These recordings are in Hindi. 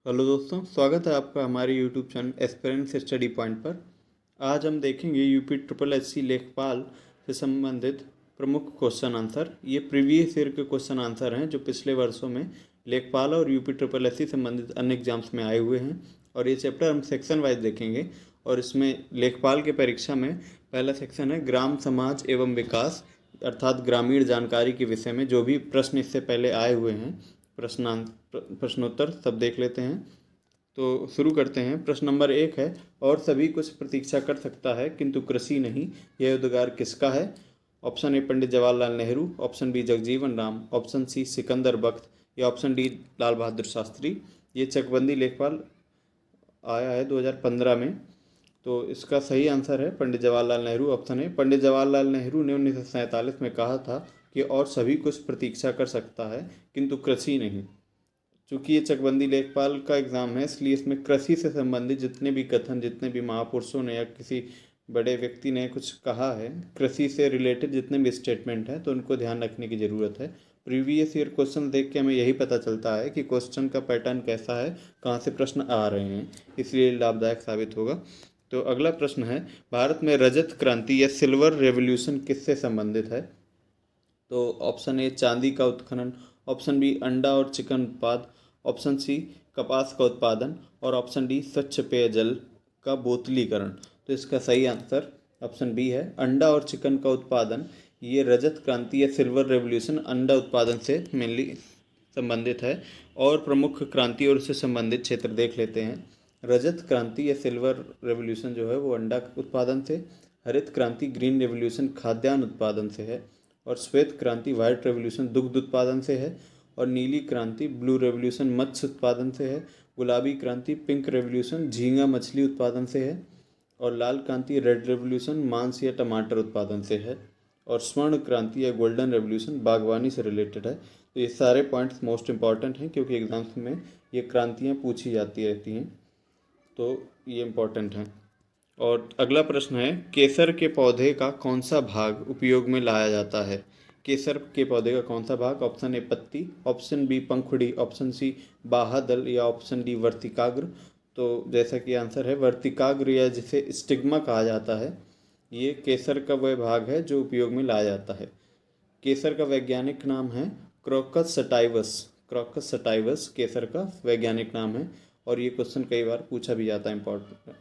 हेलो दोस्तों, स्वागत है आपका हमारे YouTube channel aspirants study point पर। आज हम देखेंगे यूपी ट्रिपल एससी लेखपाल से संबंधित प्रमुख क्वेश्चन आंसर। ये प्रीवियस ईयर के क्वेश्चन आंसर हैं जो पिछले वर्षों में लेखपाल और यूपी ट्रिपल एससी संबंधित अन्य एग्जाम्स में आए हुए हैं। और ये चैप्टर हम सेक्शन वाइज देखेंगे। और इसमें लेखपाल के परीक्षा में पहला सेक्शन है ग्राम समाज एवं विकास, अर्थात ग्रामीण जानकारी के विषय में जो भी प्रश्न इससे पहले आए हुए हैं प्रश्नोत्तर सब देख लेते हैं। तो शुरू करते हैं। प्रश्न नंबर 1 है, और सभी कुछ प्रतीक्षा कर सकता है किंतु कृषि नहीं, यह उद्गार किसका है? Option A Pandit Jawaharlal Nehru, option B Jagjivan Ram, option C Sikandar Bakht या ऑप्शन डी लाल बहादुर शास्त्री। ये चकबंदी लेखपाल आया है 2015 में। तो इसका सही आंसर है पंडित जवाहरलाल नेहरू, ऑप्शन है। पंडित जवाहरलाल नेहरू ने 1947 में कहा था कि और सभी कुछ प्रतीक्षा कर सकता है किंतु कृषि नहीं। चूँकि ये चकबंदी लेखपाल का एग्ज़ाम है, इसलिए इसमें कृषि से संबंधित जितने भी कथन, जितने भी महापुरुषों ने या किसी बड़े व्यक्ति ने कुछ कहा है, कृषि से रिलेटेड जितने भी स्टेटमेंट हैं, तो उनको ध्यान रखने की ज़रूरत है। प्रीवियस ईयर क्वेश्चन देख के हमें यही पता चलता है कि क्वेश्चन का पैटर्न कैसा है, कहाँ से प्रश्न आ रहे हैं, इसलिए लाभदायक साबित होगा। तो अगला प्रश्न है, भारत में रजत क्रांति या सिल्वर रेवोल्यूशन किससे संबंधित है? तो ऑप्शन ए चांदी का उत्खनन, ऑप्शन बी अंडा और चिकन उत्पाद, ऑप्शन सी कपास का उत्पादन और ऑप्शन डी स्वच्छ पेयजल का बोतलीकरण। तो इसका सही आंसर ऑप्शन बी है, अंडा और चिकन का उत्पादन। ये रजत क्रांति या सिल्वर रेवोल्यूशन अंडा उत्पादन से मेनली संबंधित है। और प्रमुख क्रांति और उससे संबंधित क्षेत्र देख लेते हैं। रजत क्रांति या सिल्वर रेवोल्यूशन जो है वो अंडा उत्पादन से, हरित क्रांति ग्रीन रेवोल्यूशन खाद्यान्न उत्पादन से है, और श्वेत क्रांति वाइट रेवोल्यूशन दुग्ध उत्पादन से है, और नीली क्रांति ब्लू रेवोल्यूशन मत्स्य उत्पादन से है, गुलाबी क्रांति पिंक रेवोल्यूशन झींगा मछली उत्पादन से है, और लाल क्रांति रेड रेवोल्यूशन मांस या टमाटर उत्पादन से है, और स्वर्ण क्रांति या गोल्डन रेवोल्यूशन बागवानी से रिलेटेड है। तो ये सारे पॉइंट्स मोस्ट इंपॉर्टेंट हैं क्योंकि एग्जाम्स में ये क्रांतियाँ पूछी जाती रहती हैं, तो ये इम्पॉर्टेंट हैं। और अगला प्रश्न है, केसर के पौधे का कौन सा भाग उपयोग में लाया जाता है? केसर के पौधे का कौन सा भाग? ऑप्शन ए पत्ती, ऑप्शन बी पंखुड़ी, ऑप्शन सी बाह्यदल या ऑप्शन डी वर्तिकाग्र। तो जैसा कि आंसर है वर्तिकाग्र या जिसे स्टिग्मा कहा जाता है, ये केसर का वह भाग है जो उपयोग में लाया जाता है। केसर का वैज्ञानिक नाम है क्रोकस सटाइवस। क्रोकस सटाइवस केसर का वैज्ञानिक नाम है। और ये क्वेश्चन कई बार पूछा भी जाता है,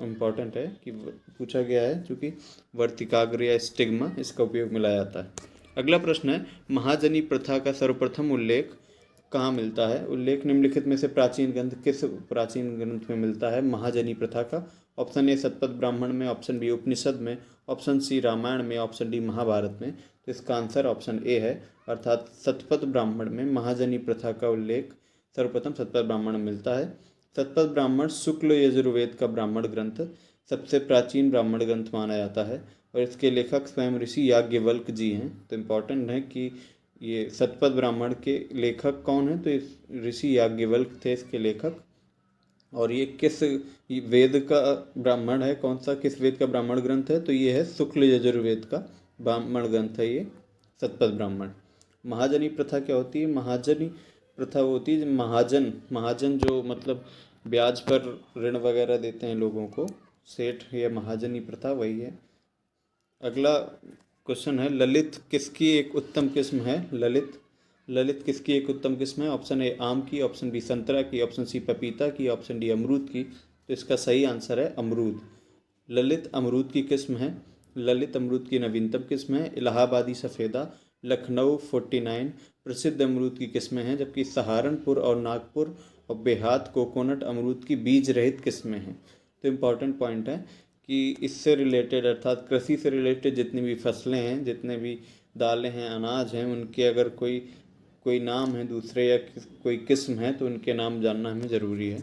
इम्पॉर्टेंट है कि पूछा गया है, क्योंकि वर्तिकाग्र या स्टिग्मा इसका उपयोग में लाया जाता है। अगला प्रश्न है, महाजनी प्रथा का सर्वप्रथम उल्लेख कहाँ मिलता है? उल्लेख निम्नलिखित में से प्राचीन ग्रंथ किस प्राचीन ग्रंथ में मिलता है महाजनी प्रथा का? ऑप्शन ए शतपथ ब्राह्मण में, ऑप्शन बी उपनिषद में, ऑप्शन सी रामायण में, ऑप्शन डी महाभारत में। तो इसका आंसर ऑप्शन ए है, अर्थात शतपथ ब्राह्मण में महाजनी प्रथा का उल्लेख सर्वप्रथम शतपथ ब्राह्मण में मिलता है। शतपथ ब्राह्मण शुक्ल यजुर्वेद का ब्राह्मण ग्रंथ सबसे प्राचीन ब्राह्मण ग्रंथ माना जाता है, और इसके लेखक स्वयं ऋषि याज्ञवल्क्य जी हैं। तो इम्पॉर्टेंट है कि ये शतपथ ब्राह्मण के लेखक कौन है? तो इस ऋषि याज्ञवल्क्य थे इसके लेखक। और ये किस वेद का ब्राह्मण है, कौन सा किस वेद का ब्राह्मण ग्रंथ है? तो ये है शुक्ल यजुर्वेद का ब्राह्मण ग्रंथ है ये शतपथ ब्राह्मण। महाजनी प्रथा क्या होती है? महाजनी प्रथा होती है महाजन, महाजन जो मतलब ब्याज पर ऋण वगैरह देते हैं लोगों को, सेठ, या महाजनी प्रथा वही है। अगला क्वेश्चन है, ललित किसकी एक उत्तम किस्म है? ललित ललित किसकी एक उत्तम किस्म है? ऑप्शन ए आम की, ऑप्शन बी संतरा की, ऑप्शन सी पपीता की, ऑप्शन डी अमरूद की। तो इसका सही आंसर है अमरूद। ललित अमरूद की किस्म है। ललित अमरूद की नवीनतम किस्म है। इलाहाबादी सफ़ेदा, लखनऊ 49 प्रसिद्ध अमरूद की किस्में हैं, जबकि सहारनपुर और नागपुर और बेहात कोकोनट अमरूद की बीज रहित किस्में हैं। तो इम्पॉर्टेंट पॉइंट है कि इससे रिलेटेड, अर्थात कृषि से रिलेटेड जितनी भी फसलें हैं, जितने भी दालें हैं, अनाज हैं, उनके अगर कोई नाम है दूसरे या कोई किस्म है तो उनके नाम जानना हमें ज़रूरी है।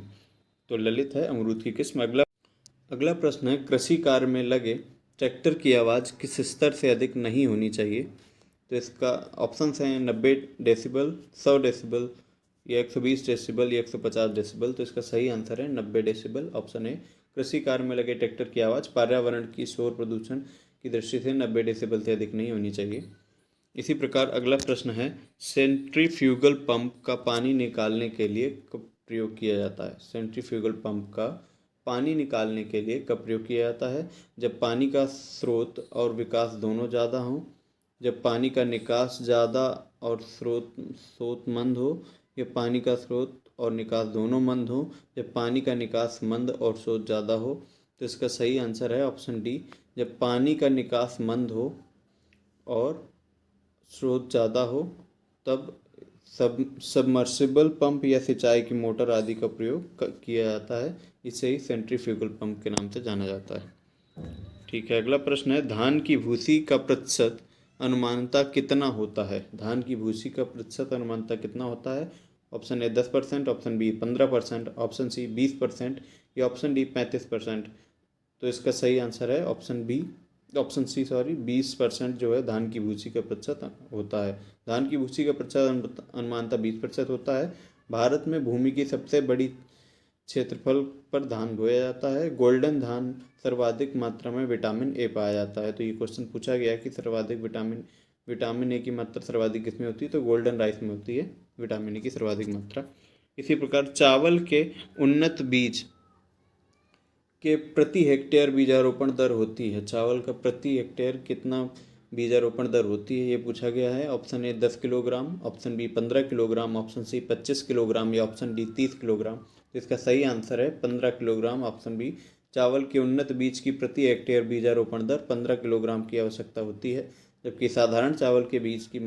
तो ललित है अमरूद की किस्म। अगला प्रश्न है, कृषि कार्य में लगे ट्रैक्टर की आवाज़ किस स्तर से अधिक नहीं होनी चाहिए? तो इसका ऑप्शन हैं 90 डेसिबल, 100 डेसिबल, या 120 डेसिबल, या 150 डेसिबल। तो इसका सही आंसर है 90 डेसिबल, ऑप्शन ए। कृषि कार्य में लगे ट्रैक्टर की आवाज़ पर्यावरण की शोर प्रदूषण की दृष्टि से 90 डेसिबल से अधिक नहीं होनी चाहिए। इसी प्रकार अगला प्रश्न है, सेंट्रीफ्यूगल पंप का पानी निकालने के लिए प्रयोग किया जाता है? सेंट्रीफ्यूगल पंप का पानी निकालने के लिए कब प्रयोग किया जाता है? जब पानी का स्रोत और विकास दोनों ज़्यादा हों, जब पानी का निकास ज़्यादा और स्रोत मंद हो, या पानी का स्रोत और निकास दोनों मंद हो, जब पानी का निकास मंद और स्रोत ज़्यादा हो। तो इसका सही आंसर है ऑप्शन डी, जब पानी का निकास मंद हो और स्रोत ज़्यादा हो, तब सबमर्सिबल पंप या सिंचाई की मोटर आदि का प्रयोग किया जाता है। इसे ही सेंट्रीफ्यूगल पंप के नाम से जाना जाता है। ठीक है, अगला प्रश्न है, धान की भूसी का प्रतिशत अनुमानतः कितना होता है? धान की भूसी का प्रतिशत अनुमानतः कितना होता है? Option A 10%, option B 15%, option C 20% या ऑप्शन डी 35%। तो इसका सही आंसर है ऑप्शन सी 20% जो है धान की भूसी का प्रतिशत होता है। धान की भूसी का प्रतिशत अनुमानतः 20% होता है। भारत में भूमि की सबसे बड़ी क्षेत्रफल पर धान बोया जाता है। गोल्डन धान सर्वाधिक मात्रा में विटामिन ए पाया जाता है। तो ये क्वेश्चन पूछा गया कि सर्वाधिक विटामिन ए की मात्रा सर्वाधिक किसमें होती है? तो गोल्डन राइस में होती है विटामिन ए की सर्वाधिक मात्रा। इसी प्रकार चावल के उन्नत बीज के प्रति हेक्टेयर बीजारोपण दर होती है। चावल का प्रति हेक्टेयर कितना बीजारोपण दर होती है, ये पूछा गया है। Option A 10 kilogram, option B 15 kilogram, option C 25 kilogram या ऑप्शन डी 30 किलोग्राम। तो इसका सही आंसर है 15 किलोग्राम, ऑप्शन बी। चावल के उन्नत बीज की प्रति हेक्टेयर बीजारोपण दर 15 किलोग्राम की आवश्यकता होती है, जबकि साधारण चावल के बीज की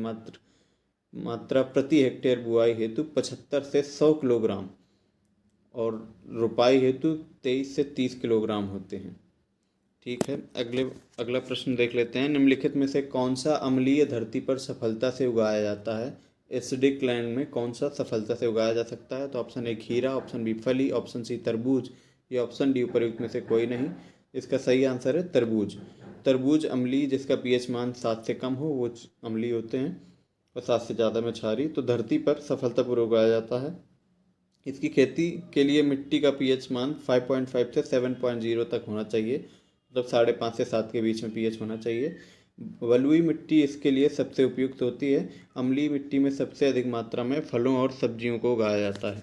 मात्रा प्रति हेक्टेयर बुआई हेतु 75 से 100 किलोग्राम और रोपाई हेतु 23 से 30 किलोग्राम होते हैं। ठीक है, अगला प्रश्न देख लेते हैं। निम्नलिखित में से कौन सा अम्लीय धरती पर सफलता से उगाया जाता है? एसिडिक लैंड में कौन सा सफलता से उगाया जा सकता है? तो ऑप्शन ए खीरा, ऑप्शन बी फली, ऑप्शन सी तरबूज या ऑप्शन डी उपर्युक्त में से कोई नहीं। इसका सही आंसर है तरबूज। तरबूज अम्लीय, जिसका पीएच मान 7 से कम हो, वो अम्लीय होते हैं, और 7 से ज़्यादा में क्षारीय। तो धरती पर सफलतापूर्वक उगाया जाता है। इसकी खेती के लिए मिट्टी का पीएच मान 5.5 से 7.0 तक होना चाहिए, मतलब 5.5 से 7 के बीच में पीएच होना चाहिए। बलुई मिट्टी इसके लिए सबसे उपयुक्त होती है। अम्लीय मिट्टी में सबसे अधिक मात्रा में फलों और सब्जियों को उगाया जाता है।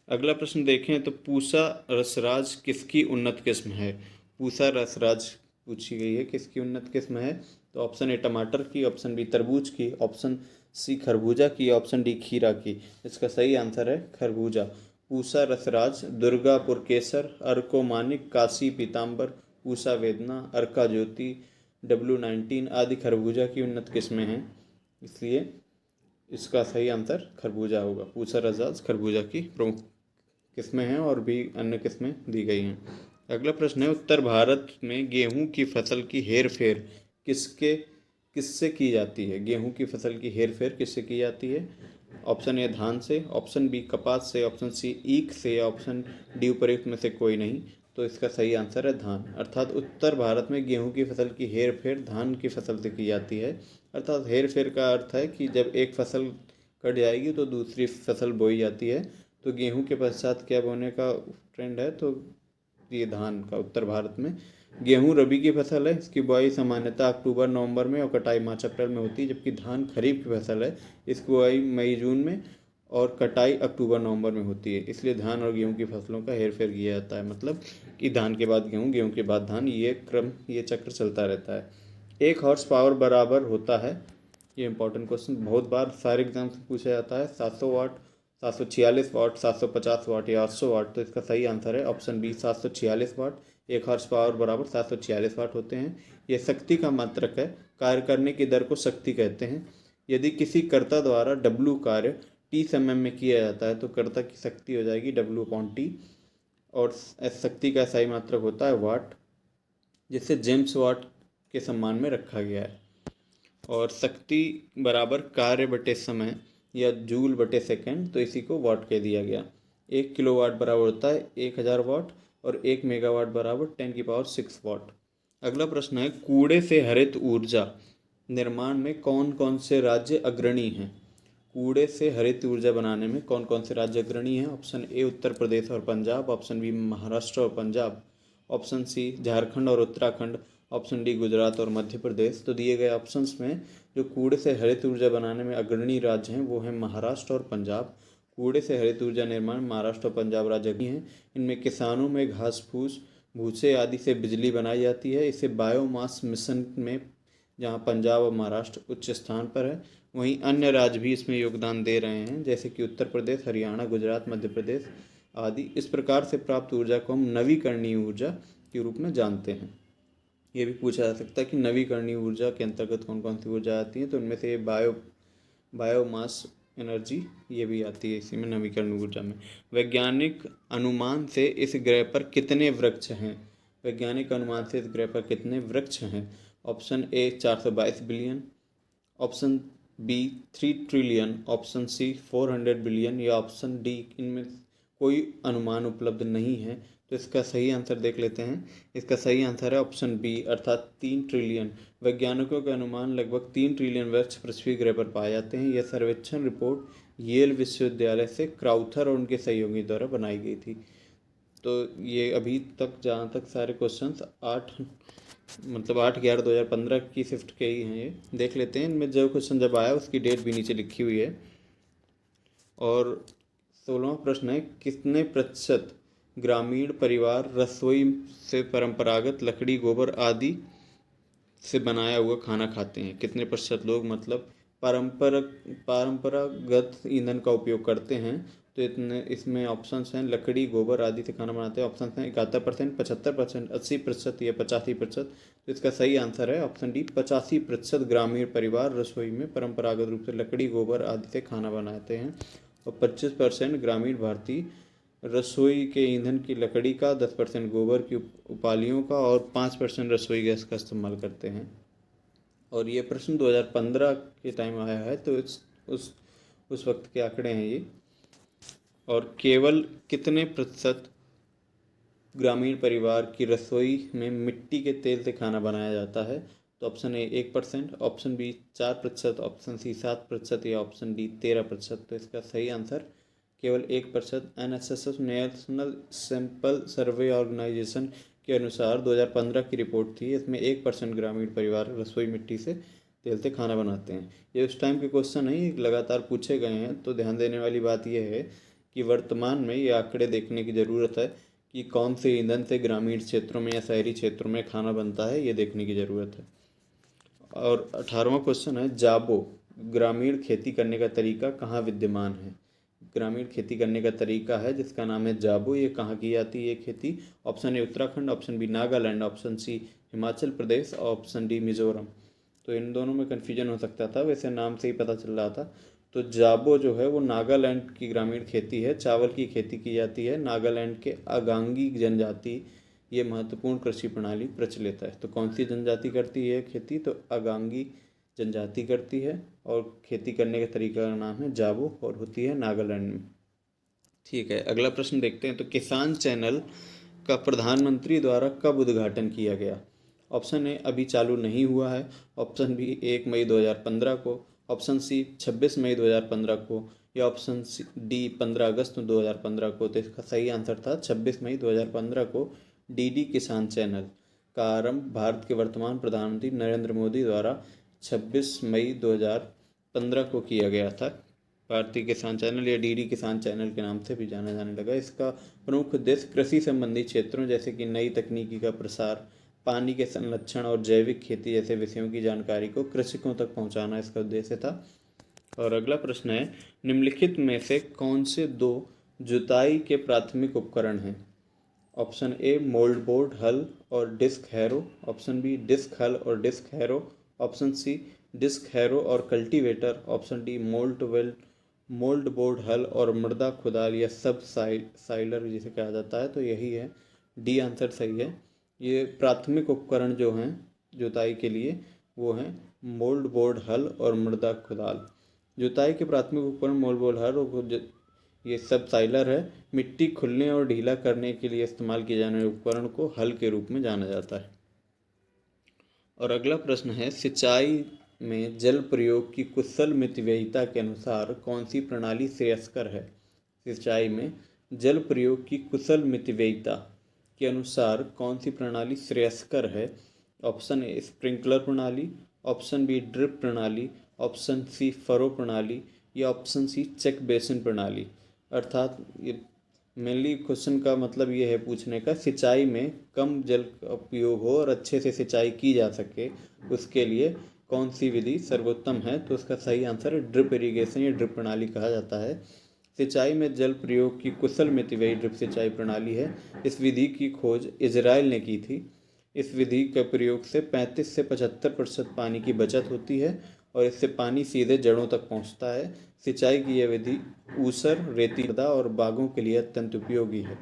अगला प्रश्न देखें तो पूसा रसराज किसकी उन्नत किस्म है? पूसा रसराज पूछी गई है, किसकी उन्नत किस्म है? तो ऑप्शन ए टमाटर की, ऑप्शन बी तरबूज की, ऑप्शन सी खरबूजा की, ऑप्शन डी खीरा की। इसका सही आंसर है खरबूजा। पूसा रसराज, दुर्गापुर केसर, अर्को मानिक, काशी पीताम्बर, पूसा वेदना, अर्का ज्योति, W19 आदि खरबूजा की उन्नत किस्में हैं, इसलिए इसका सही आंसर खरबूजा होगा। पूसा रसराज खरबूजा की प्रमुख किस्में हैं और भी अन्य किस्में दी गई हैं। अगला प्रश्न है, उत्तर भारत में गेहूं की फसल की हेरफेर किससे की जाती है? गेहूं की फसल की हेरफेर किससे की जाती है? ऑप्शन ए धान से, ऑप्शन बी कपास से, ऑप्शन सी ईख से या ऑप्शन डी उपर्युक्त में से कोई नहीं। तो इसका सही आंसर है धान। अर्थात उत्तर भारत में गेहूं की फसल की हेरफेर धान की फसल से की जाती है। अर्थात हेरफेर का अर्थ है कि जब एक फसल कट जाएगी तो दूसरी फसल बोई जाती है। तो गेहूं के पश्चात क्या बोने का ट्रेंड है? तो ये धान का उत्तर भारत में। गेहूं रबी की फसल है, इसकी बुआई सामान्यतः अक्टूबर नवंबर में और कटाई मार्च अप्रैल में होती है, जबकि धान खरीफ की फसल है, इसकी बुआई मई जून में और कटाई अक्टूबर नवंबर में होती है। इसलिए धान और गेहूं की फसलों का हेरफेर किया जाता है, मतलब कि धान के बाद गेहूं, गेहूं के बाद धान, ये चक्र चलता रहता है। 1 हॉर्स पावर बराबर होता है, ये इंपॉर्टेंट क्वेश्चन बहुत बार सारे एग्जाम से पूछा जाता है, 700 वाट, 746 वाट, 750 वाट या 800 वाट। तो इसका सही आंसर है ऑप्शन बी 746 वाट। 1 हॉर्स पावर बराबर 746 वाट होते हैं। यह शक्ति का मात्रक है। कार्य करने की दर को शक्ति कहते हैं। यदि किसी कर्ता द्वारा W कार्य T समय में किया जाता है तो कर्ता की शक्ति हो जाएगी W/T, और शक्ति का सही मात्रक होता है वाट, जिसे जेम्स वाट के सम्मान में रखा गया है। और शक्ति बराबर कार्य बटे समय या जूल बटे सेकंड, तो इसी को वाट कह दिया गया। 1 किलोवाट बराबर होता है 1000 वाट और 1 मेगावाट बराबर 10⁶ वाट। अगला प्रश्न है, कूड़े से हरित ऊर्जा निर्माण में कौन कौन से राज्य अग्रणी हैं? कूड़े से हरित ऊर्जा बनाने में कौन कौन से राज्य अग्रणी हैं? ऑप्शन ए उत्तर प्रदेश और पंजाब, ऑप्शन बी महाराष्ट्र और पंजाब, ऑप्शन सी झारखंड और उत्तराखंड, ऑप्शन डी गुजरात और मध्य प्रदेश। तो दिए गए ऑप्शंस में जो कूड़े से हरित ऊर्जा बनाने में अग्रणी राज्य हैं वो हैं महाराष्ट्र और पंजाब। कूड़े से हरित ऊर्जा निर्माण महाराष्ट्र और पंजाब राज्य की हैं। इनमें किसानों में घास फूस भूसे आदि से बिजली बनाई जाती है। इसे बायोमास मिशन में जहाँ पंजाब और महाराष्ट्र उच्च स्थान पर है, वहीं अन्य राज्य भी इसमें योगदान दे रहे हैं, जैसे कि उत्तर प्रदेश, हरियाणा, गुजरात, मध्य प्रदेश आदि। इस प्रकार से प्राप्त ऊर्जा को हम नवीकरणीय ऊर्जा के रूप में जानते हैं। ये भी पूछा जा सकता है कि नवीकरणीय ऊर्जा के अंतर्गत कौन कौन सी ऊर्जा आती है, तो उनमें से बायोमास एनर्जी ये भी आती है इसी में, नवीकरणीय ऊर्जा में। वैज्ञानिक अनुमान से इस ग्रह पर कितने वृक्ष हैं? वैज्ञानिक अनुमान से इस ग्रह पर कितने वृक्ष हैं? Option A 422 billion, option B 3 trillion, option C 400 billion या ऑप्शन डी इनमें कोई अनुमान उपलब्ध नहीं है। तो इसका सही आंसर देख लेते हैं। इसका सही आंसर है ऑप्शन बी अर्थात 3 ट्रिलियन। वैज्ञानिकों के अनुमान लगभग 3 ट्रिलियन वृक्ष पृथ्वी ग्रह पर पाए जाते हैं। यह सर्वेक्षण रिपोर्ट येल विश्वविद्यालय से क्राउथर और उनके सहयोगी द्वारा बनाई गई थी। तो ये अभी तक जहाँ तक सारे क्वेश्चंस 8/11/2015 की शिफ्ट के ही हैं। ये देख लेते हैं इनमें जो क्वेश्चन जब आया उसकी डेट भी नीचे लिखी हुई है। और 16वां प्रश्न है, कितने प्रतिशत ग्रामीण परिवार रसोई से परंपरागत लकड़ी, गोबर आदि से बनाया हुआ खाना खाते हैं? कितने प्रतिशत लोग मतलब परंपरागत ईंधन का उपयोग करते हैं? तो इतने इसमें ऑप्शंस हैं, लकड़ी, गोबर आदि से खाना बनाते हैं। ऑप्शन हैं 71%, 75%, 80% या 85%। तो इसका सही आंसर है ऑप्शन डी 85% ग्रामीण परिवार रसोई में परंपरागत रूप से लकड़ी, गोबर आदि से खाना बनाते हैं। और 25% ग्रामीण भारतीय रसोई के ईंधन की लकड़ी का, 10% गोबर की उपालियों का और 5% रसोई गैस का इस्तेमाल करते हैं। और ये प्रश्न 2015 के टाइम आया है, तो उस वक्त के आंकड़े हैं ये। और केवल कितने प्रतिशत ग्रामीण परिवार की रसोई में मिट्टी के तेल से खाना बनाया जाता है? तो option A 1%, option B 4%, option C 7% या ऑप्शन डी 13%। तो इसका सही आंसर केवल 1%। NSS national sample survey organisation के अनुसार 2015 की रिपोर्ट थी। इसमें 1% ग्रामीण परिवार रसोई मिट्टी से तेल से खाना बनाते हैं। ये उस टाइम के क्वेश्चन नहीं, लगातार पूछे गए हैं। तो ध्यान देने वाली बात यह है कि वर्तमान में ये आंकड़े देखने की ज़रूरत है कि कौन से ईंधन से ग्रामीण क्षेत्रों में या शहरी क्षेत्रों में खाना बनता है, ये देखने की ज़रूरत है। और 18वां क्वेश्चन है, जाबो ग्रामीण खेती करने का तरीका कहाँ विद्यमान है? ग्रामीण खेती करने का तरीका है जिसका नाम है जाबो, ये कहाँ की जाती है ये खेती? Option A Uttarakhand, option B Nagaland, option C Himachal Pradesh, option D Mizoram. तो इन दोनों में कन्फ्यूजन हो सकता था, वैसे नाम से ही पता चल रहा था। तो जाबो जो है वो नागालैंड की ग्रामीण खेती है। चावल की खेती की जाती है। नागालैंड के अगांगी जनजाति ये महत्वपूर्ण कृषि प्रणाली प्रचलित है। तो कौन सी जनजाति करती है खेती? तो अगांगी जनजाति करती है। और खेती करने के तरीका का नाम है जाबो और होती है नागालैंड में। ठीक है, अगला प्रश्न देखते हैं। तो किसान चैनल का प्रधानमंत्री द्वारा कब उद्घाटन किया गया? ऑप्शन ए अभी चालू नहीं हुआ है, ऑप्शन बी 1 मई 2015 को, ऑप्शन सी 26 मई 2015 को या ऑप्शन डी 15 अगस्त 2015 को। तो इसका सही आंसर था 26 मई 2015 को। DD किसान चैनल का आरंभ भारत के वर्तमान प्रधानमंत्री नरेंद्र मोदी द्वारा 26 मई 2015 को किया गया था। भारतीय किसान चैनल या DD किसान चैनल के नाम से भी जाना जाने लगा। इसका प्रमुख उद्देश्य कृषि संबंधी क्षेत्रों जैसे कि नई तकनीकी का प्रसार, पानी के संरक्षण और जैविक खेती जैसे विषयों की जानकारी को कृषकों तक पहुंचाना इसका उद्देश्य था। और अगला प्रश्न है, निम्नलिखित में से कौन से 2 जुताई के प्राथमिक उपकरण हैं? ऑप्शन ए मोल्ड बोर्ड हल और disc harrow, option B disc हल और disc harrow, option C disc harrow और cultivator, option D mould board हल और मृदा खुदाल या सब साइलर जिसे कहा जाता है। तो यही है, डी आंसर सही है। ये प्राथमिक उपकरण जो हैं जुताई के लिए वो हैं मोल्ड बोर्ड हल और मृदा खुदाल। जुताई के प्राथमिक उपकरण मोल्ड बोर्ड हल और ये सब साइलर है। मिट्टी खुलने और ढीला करने के लिए इस्तेमाल किए जाने वाले उपकरण को हल के रूप में जाना जाता है। और अगला प्रश्न है, सिंचाई में जल प्रयोग की कुशल मितव्ययिता के अनुसार कौन सी प्रणाली श्रेयस्कर है? सिंचाई में जल प्रयोग की कुशल मितव्ययिता के अनुसार कौन सी प्रणाली श्रेयस्कर है? ऑप्शन ए स्प्रिंकलर प्रणाली, ऑप्शन बी ड्रिप प्रणाली, ऑप्शन सी फरो प्रणाली या ऑप्शन सी चेक बेसिन प्रणाली। अर्थात ये मेनली क्वेश्चन का मतलब ये है पूछने का, सिंचाई में कम जल का उपयोग हो और अच्छे से सिंचाई की जा सके उसके लिए कौन सी विधि सर्वोत्तम है। तो उसका सही आंसर है ड्रिप इरिगेशन या ड्रिप प्रणाली कहा जाता है। सिंचाई में जल प्रयोग की कुशल मितव्ययी ड्रिप सिंचाई प्रणाली है। इस विधि की खोज इजराइल ने की थी। इस विधि के प्रयोग से 35 से 75% पानी की बचत होती है और इससे पानी सीधे जड़ों तक पहुंचता है। सिंचाई की यह विधि ऊसर, रेती मृदा और बागों के लिए अत्यंत उपयोगी है।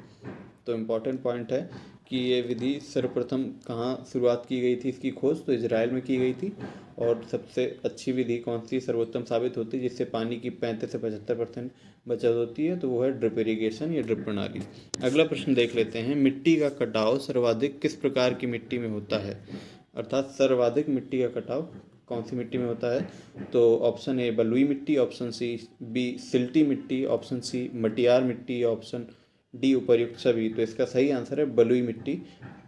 तो इम्पॉर्टेंट पॉइंट है कि ये विधि सर्वप्रथम कहाँ शुरुआत की गई थी इसकी खोज, तो इजराइल में की गई थी। और सबसे अच्छी विधि कौन सी सर्वोत्तम साबित होती है जिससे पानी की 35 से 75% बचत होती है, तो वो है ड्रिप इरिगेशन या ड्रिप प्रणाली। अगला प्रश्न देख लेते हैं, मिट्टी का कटाव सर्वाधिक किस प्रकार की मिट्टी में होता है। अर्थात सर्वाधिक मिट्टी का कटाव कौन सी मिट्टी में होता है। तो ऑप्शन ए बलुई मिट्टी, ऑप्शन सी बी सिल्टी मिट्टी, ऑप्शन सी मटियार मिट्टी, ऑप्शन डी उपर्युक्त सभी। तो इसका सही आंसर है बलुई मिट्टी।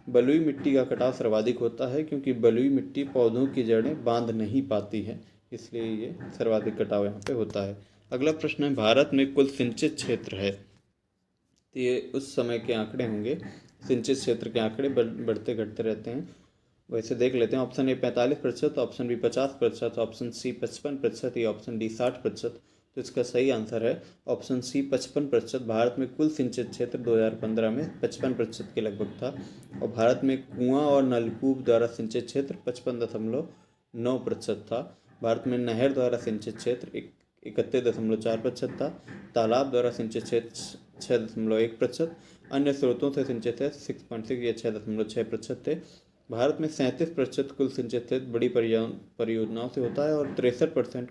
बलुई मिट्टी का कटाव सर्वाधिक होता है क्योंकि बलुई मिट्टी पौधों की जड़ें बांध नहीं पाती है, इसलिए ये सर्वाधिक कटाव यहाँ पे होता है। अगला प्रश्न है, भारत में कुल सिंचित क्षेत्र है। तो ये उस समय के आंकड़े होंगे, सिंचित क्षेत्र के आंकड़े बढ़ते घटते रहते हैं। वैसे देख लेते हैं, option A 45%, option B 50%, option C 55% या ऑप्शन डी 60%। तो इसका सही आंसर है ऑप्शन सी 55%। भारत में कुल सिंचित क्षेत्र 2015 में 55% के लगभग था और भारत में कुआं और नलकूप द्वारा सिंचित क्षेत्र 55.9% था। भारत में नहर द्वारा सिंचित क्षेत्र 31.4% था। तालाब द्वारा सिंचित क्षेत्र 6.1%, अन्य स्रोतों से सिंचित क्षेत्र 6.6 या 6.6% थे। भारत में 37% कुल सिंचित क्षेत्र बड़ी परियोजनाओं से होता है और 63%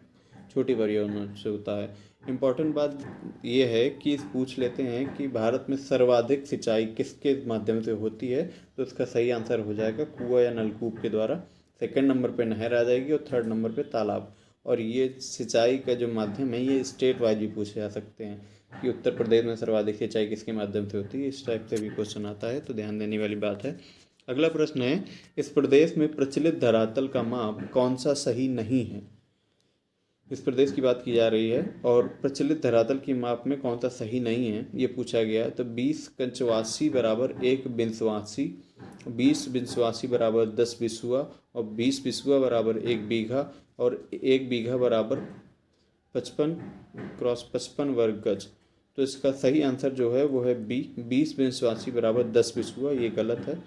छोटी परियोजनाओं से होता है। इम्पॉर्टेंट बात यह है कि पूछ लेते हैं कि भारत में सर्वाधिक सिंचाई किसके माध्यम से होती है, तो इसका सही आंसर हो जाएगा कुआं या नलकूप के द्वारा। सेकंड नंबर पे नहर आ जाएगी और थर्ड नंबर पे तालाब। और ये सिंचाई का जो माध्यम है ये स्टेट वाइज भी पूछे जा सकते हैं कि उत्तर प्रदेश में सर्वाधिक सिंचाई किसके माध्यम से होती है, इस टाइप से भी क्वेश्चन आता है, तो ध्यान देने वाली बात है। अगला प्रश्न है, इस प्रदेश में प्रचलित धरातल का माप कौन सा सही नहीं है। इस प्रदेश की बात की जा रही है और प्रचलित धरातल की माप में कौन सा सही नहीं है ये पूछा गया है। तो 20 कंचवासी बराबर 1 बिंसवासी, 20 बिंसवासी बराबर 10 बिसुआ और 20 बिसुआ बराबर 1 बीघा और 1 बीघा बराबर 55 × 55 वर्ग गज। तो इसका सही आंसर जो है वो है बी, 20 बिंसवासी बराबर 10 बिसुआ, ये गलत है।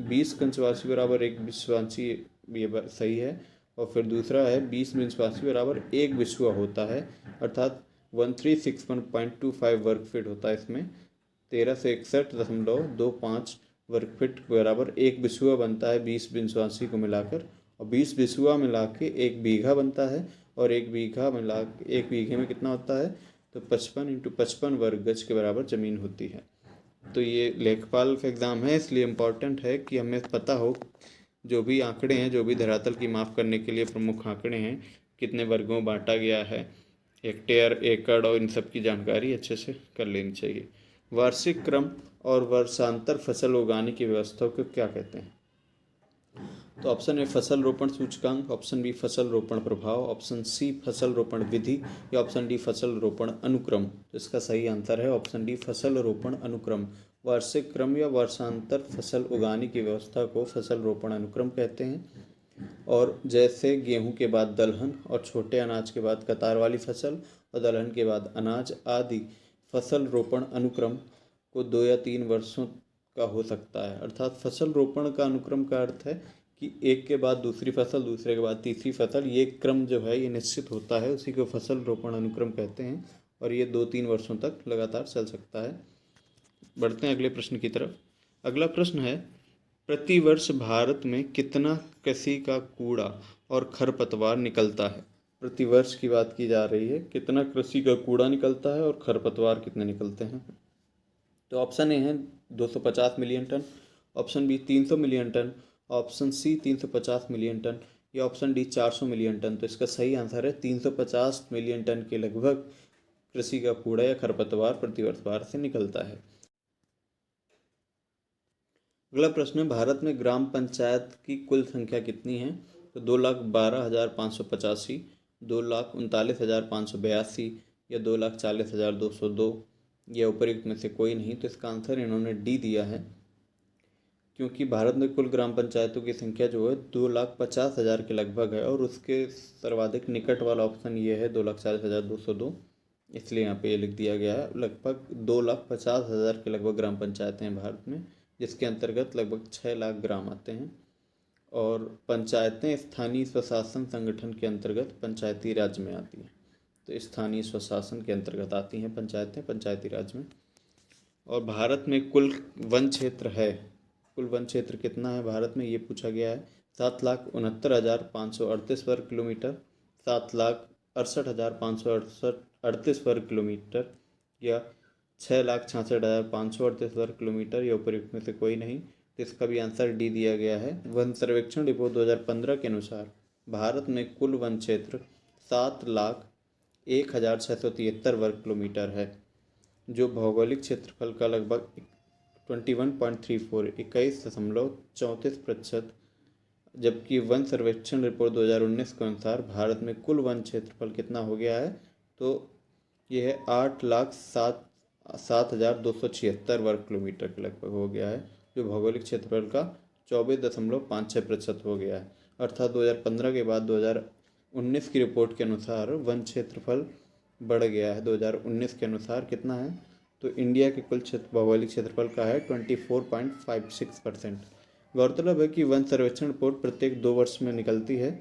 20 कंचवासी बराबर 1 बिसवासी ये सही है। और फिर दूसरा है 20 बिंसवासी बराबर 1 बिसुआ होता है, अर्थात 1361.25 वर्ग फीट होता है। इसमें 13 से 61.25 वर्ग फीट बराबर 1 बिसुआ बनता है 20 बिंसवासी को मिलाकर, और 20 बिसुआ मिला के 1 बीघा बनता है और 1 बीघे में कितना होता है, तो 55 × 55 वर्ग गज के बराबर ज़मीन होती है। तो ये लेखपाल का एग्ज़ाम है, इसलिए इम्पॉर्टेंट है कि हमें पता हो जो भी आंकड़े हैं, जो भी धरातल की माप करने के लिए प्रमुख आंकड़े हैं, कितने वर्गों में बांटा गया है, हेक्टेयर, एकड़ और इन सब की जानकारी अच्छे से कर लेनी चाहिए। वार्षिक क्रम और वर्षांतर फसल उगाने की व्यवस्था को क्या कहते हैं। तो ऑप्शन ए फसल रोपण सूचकांक, ऑप्शन बी फसल रोपण प्रभाव, ऑप्शन सी फसल रोपण विधि या ऑप्शन डी फसल रोपण अनुक्रम। तो इसका सही आंसर है ऑप्शन डी फसल रोपण अनुक्रम। वार्षिक क्रम या वर्षांतर फसल उगाने की व्यवस्था को फसल रोपण अनुक्रम कहते हैं। और जैसे गेहूं के बाद दलहन और छोटे अनाज के बाद कतार वाली फसल और दलहन के बाद अनाज आदि, फसल रोपण अनुक्रम को 2 या 3 वर्षों का हो सकता है। अर्थात फसल रोपण का अनुक्रम का अर्थ है कि एक के बाद दूसरी फसल, दूसरे के बाद तीसरी फसल, ये क्रम जो है ये निश्चित होता है, उसी को फसल रोपण अनुक्रम कहते हैं और ये 2-3 वर्षों तक लगातार चल सकता है। बढ़ते हैं अगले प्रश्न की तरफ। अगला प्रश्न है, प्रतिवर्ष भारत में कितना कृषि का कूड़ा और खरपतवार निकलता है। प्रतिवर्ष की बात की जा रही है, कितना कृषि का कूड़ा निकलता है और खरपतवार कितने निकलते हैं। तो ऑप्शन ए है 250 million ton, option B 300 million ton, option C 350 million ton या ऑप्शन डी 400 मिलियन टन। तो इसका सही आंसर है 350 मिलियन टन के लगभग कृषि का कूड़ा या खरपतवार प्रतिवर्ष भारत से निकलता है। अगला प्रश्न है, भारत में ग्राम पंचायत की कुल संख्या कितनी है। तो 2,12,585, 2,39,582 या 2,40,202 या उपर्युक्त में से कोई नहीं। तो इसका आंसर इन्होंने डी दिया है, क्योंकि भारत में कुल ग्राम पंचायतों की संख्या जो है 2,50,000 के लगभग है, और उसके सर्वाधिक निकट वाला ऑप्शन ये है 2,40,202, इसलिए यहाँ पे ये लिख दिया गया है। लगभग 2,50,000 के लगभग ग्राम पंचायतें हैं भारत में, जिसके अंतर्गत लगभग 6 लाख ग्राम आते हैं। और पंचायतें स्थानीय स्वशासन संगठन के अंतर्गत पंचायती राज में आती हैं। तो स्थानीय स्वशासन के अंतर्गत आती हैं पंचायतें पंचायती राज में। और भारत में कुल वन क्षेत्र है, कुल वन क्षेत्र कितना है भारत में, ये पूछा गया है। 7,69,538 वर्ग किलोमीटर, 7,68,538 वर्ग किलोमीटर, या 6,66,538 वर्ग किलोमीटर, या उपर्युक्त में से कोई नहीं। तो इसका भी आंसर डी दिया गया है। वन सर्वेक्षण रिपोर्ट 2015 के अनुसार भारत में कुल वन क्षेत्र 7,01,673 वर्ग किलोमीटर है, जो भौगोलिक क्षेत्रफल का लगभग 21.34% जबकि वन सर्वेक्षण रिपोर्ट 2019 के अनुसार भारत में कुल वन क्षेत्रफल कितना हो गया है, तो यह है 8,07,276 वर्ग किलोमीटर के लगभग हो गया है, जो भौगोलिक क्षेत्रफल का 24.56% हो गया है। अर्थात 2015 के बाद 2019 की रिपोर्ट के अनुसार वन क्षेत्रफल बढ़ गया है। 2019 के अनुसार कितना है, तो इंडिया के कुल क्षेत्र भौगोलिक क्षेत्रफल का है 24.56%। गौरतलब है कि वन सर्वेक्षण रिपोर्ट प्रत्येक 2 वर्ष में निकलती है,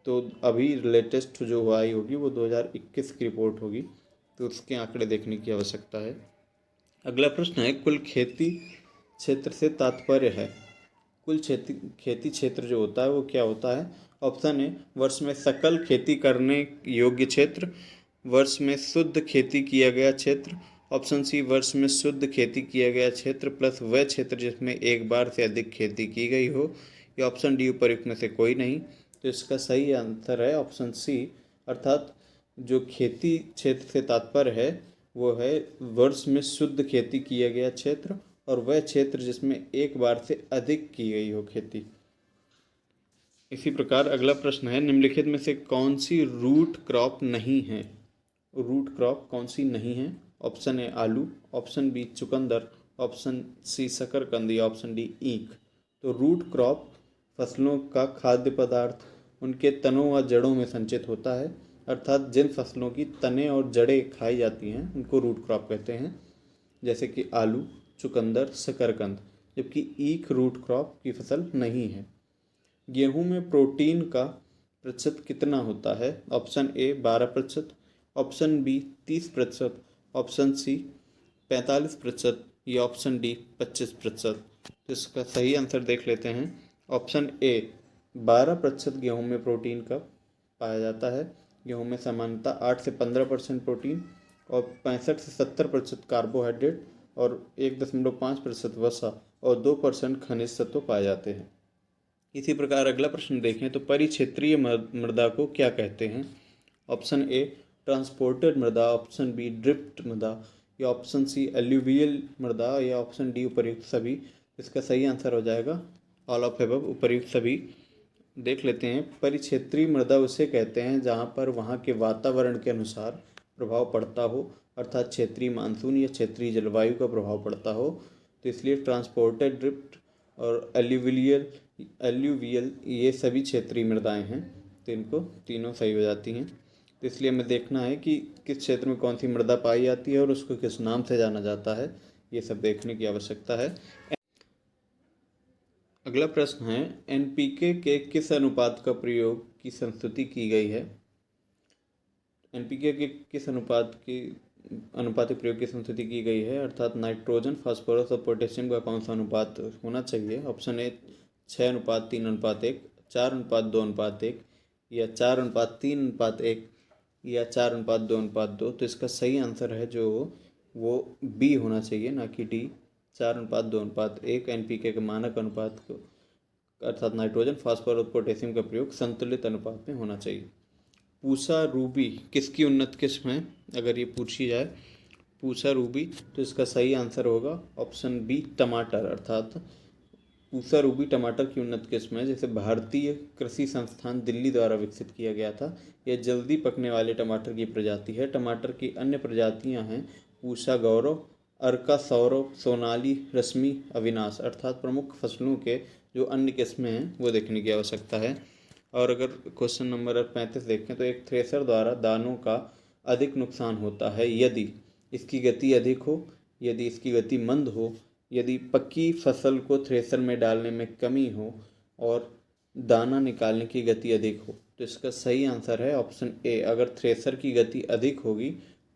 तो अभी लेटेस्ट जो आई होगी वो 2021 की रिपोर्ट होगी, तो उसके आंकड़े देखने की आवश्यकता है। अगला प्रश्न है, कुल खेती क्षेत्र से तात्पर्य है। कुल खेती क्षेत्र जो होता है वो क्या होता है। ऑप्शन ए, वर्ष में सकल खेती करने योग्य क्षेत्र। वर्ष में शुद्ध खेती किया गया क्षेत्र। ऑप्शन सी, वर्ष में शुद्ध खेती किया गया क्षेत्र प्लस वह क्षेत्र जिसमें एक बार से अधिक खेती की गई हो। या ऑप्शन डी, उपर्युक्त में से कोई नहीं। तो इसका सही आंसर है ऑप्शन सी, अर्थात जो खेती क्षेत्र से तात्पर्य है वो है वर्ष में शुद्ध खेती किया गया क्षेत्र और वह क्षेत्र जिसमें एक बार से अधिक की गई हो खेती। इसी प्रकार अगला प्रश्न है, निम्नलिखित में से कौन सी रूट क्रॉप नहीं है। रूट क्रॉप कौन सी नहीं है। ऑप्शन ए आलू, ऑप्शन बी चुकंदर, ऑप्शन सी शकरकंद, या ऑप्शन डी ईख। तो रूट क्रॉप फसलों का खाद्य पदार्थ उनके तनों व जड़ों में संचित होता है, अर्थात जिन फसलों की तने और जड़ें खाई जाती हैं उनको रूट क्रॉप कहते हैं, जैसे कि आलू, चुकंदर, शकरकंद। जबकि ईख रूट क्रॉप की फसल नहीं है। गेहूं में प्रोटीन का प्रतिशत कितना होता है। Option A 12%, option B 30%, option C 45%, या ऑप्शन डी 25%। तो इसका सही आंसर देख लेते हैं। ऑप्शन ए 12% गेहूं में प्रोटीन का पाया जाता है। गेहूं में सामान्यतः 8 से 15% प्रोटीन और 65 से 70% कार्बोहाइड्रेट और 1.5% वसा और 2% खनिज तत्व पाए जाते हैं। इसी प्रकार अगला प्रश्न देखें तो परिक्षेत्रीय मृदा को क्या कहते हैं। ऑप्शन ए ट्रांसपोर्टेड मृदा, ऑप्शन बी ड्रिफ्ट मृदा, या ऑप्शन सी एल्यूवियल मृदा, या ऑप्शन डी उपर्युक्त सभी। इसका सही आंसर हो जाएगा ऑल ऑफ एबव, उपर्युक्त सभी। देख लेते हैं, परिक्षेत्रीय मृदा उसे कहते हैं जहाँ पर वहाँ के वातावरण के अनुसार प्रभाव पड़ता हो, अर्थात क्षेत्रीय मानसून या क्षेत्रीय जलवायु का प्रभाव पड़ता हो। तो इसलिए ट्रांसपोर्टेड, ड्रिफ्ट और एल्यूवियल ये सभी क्षेत्रीय मृदाएं हैं, तो इनको तीनों सही हो जाती हैं। तो इसलिए हमें देखना है कि किस क्षेत्र में कौन सी मृदा पाई जाती है और उसको किस नाम से जाना जाता है, ये सब देखने की आवश्यकता है। अगला प्रश्न है, एनपीके के किस अनुपात का प्रयोग की संस्तुति की गई है। एनपीके के किस अनुपातिक प्रयोग की संस्तुति की गई है, अर्थात नाइट्रोजन, फास्फोरस और पोटेशियम का कौन सा अनुपात होना चाहिए। ऑप्शन ए 6:3:1, 4:2:1, या 4:3:1, या 4:2:2। तो इसका सही आंसर है जो वो बी होना चाहिए, ना कि डी, 4:2:1। एनपीके के मानक अनुपात को अर्थात नाइट्रोजन, फास्फोरस और पोटेशियम का प्रयोग संतुलित अनुपात में होना चाहिए। पूसा रूबी किसकी उन्नत किस्म है, अगर ये पूछी जाए पूसा रूबी, तो इसका सही आंसर होगा ऑप्शन बी टमाटर, अर्थात पूसा रूबी टमाटर की उन्नत किस्म है, जिसे भारतीय कृषि संस्थान दिल्ली द्वारा विकसित किया गया था। यह जल्दी पकने वाले टमाटर की प्रजाति है। टमाटर की अन्य प्रजातियां हैं पूषा गौरव, अर्का सौरभ, सोनाली रश्मि, अविनाश। अर्थात प्रमुख फसलों के जो अन्य किस्में हैं वो देखने की आवश्यकता है। और अगर क्वेश्चन नंबर 35 देखें तो एक थ्रेसर द्वारा दानों का अधिक नुकसान होता है यदि इसकी गति अधिक हो, यदि इसकी गति मंद हो, यदि पक्की फसल को थ्रेसर में डालने में कमी हो और दाना निकालने की गति अधिक हो। तो इसका सही आंसर है ऑप्शन ए। अगर थ्रेसर की गति अधिक होगी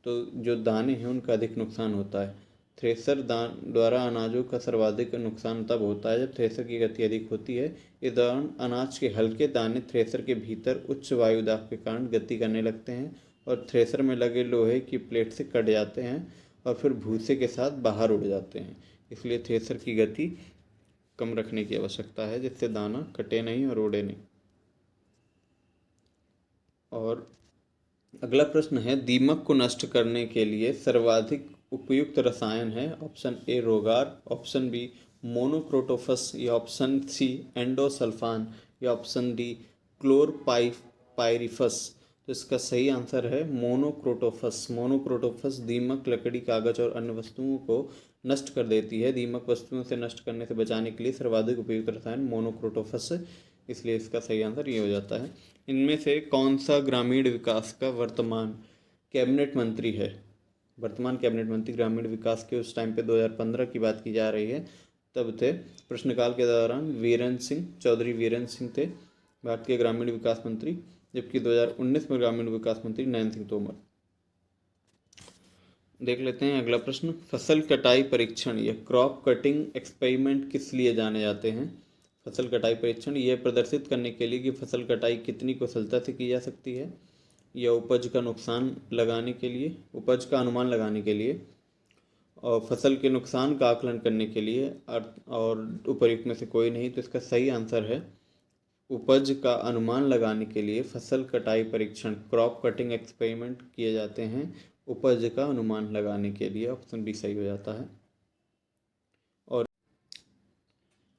तो जो दाने हैं उनका अधिक नुकसान होता है। थ्रेसर द्वारा अनाजों का सर्वाधिक नुकसान तब होता है जब थ्रेसर की गति अधिक होती है। इस दौरान अनाज के हल्के दाने थ्रेसर के भीतर उच्च वायु दाब के कारण गति करने लगते हैं और थ्रेसर में लगे लोहे की प्लेट से कट जाते हैं और फिर भूसे के साथ बाहर उड़ जाते हैं। इसलिए थ्रेसर की गति कम रखने की आवश्यकता है जिससे दाना कटे नहीं और उड़े नहीं। और अगला प्रश्न है, दीमक को नष्ट करने के लिए सर्वाधिक उपयुक्त रसायन है। ऑप्शन ए रोगार, ऑप्शन बी मोनोक्रोटोफस, या ऑप्शन सी एंडोसल्फान, या ऑप्शन डी क्लोरपाइरिफस। तो इसका सही आंसर है मोनोक्रोटोफस। मोनोक्रोटोफस दीमक लकड़ी, कागज और अन्य वस्तुओं को नष्ट कर देती है। दीमक वस्तुओं से नष्ट करने से बचाने के लिए सर्वाधिक उपयुक्त रसायन मोनोक्रोटोफस है, इसलिए इसका सही आंसर ये हो जाता है। इनमें से कौन सा ग्रामीण विकास का वर्तमान कैबिनेट मंत्री है? वर्तमान कैबिनेट मंत्री ग्रामीण विकास के उस टाइम पे 2015 की बात की जा रही है, तब थे। प्रश्नकाल के दौरान वीरेंद्र सिंह, चौधरी वीरेंद्र सिंह थे भारत के ग्रामीण विकास मंत्री, जबकि 2019 में ग्रामीण विकास मंत्री नरेंद्र सिंह तोमर। देख लेते हैं अगला प्रश्न, फसल कटाई परीक्षण या क्रॉप कटिंग एक्सपेरिमेंट किस लिए जाने जाते हैं? फसल कटाई परीक्षण यह प्रदर्शित करने के लिए कि फसल कटाई कितनी कुशलता से की जा सकती है, या उपज का नुकसान लगाने के लिए, उपज का अनुमान लगाने के लिए, और फसल के नुकसान का आकलन करने के लिए, और उपयुक्त में से कोई नहीं। तो इसका सही आंसर है उपज का अनुमान लगाने के लिए फसल कटाई परीक्षण, क्रॉप कटिंग एक्सपेरिमेंट किए जाते हैं उपज का अनुमान लगाने के लिए। ऑप्शन बी सही हो जाता है। और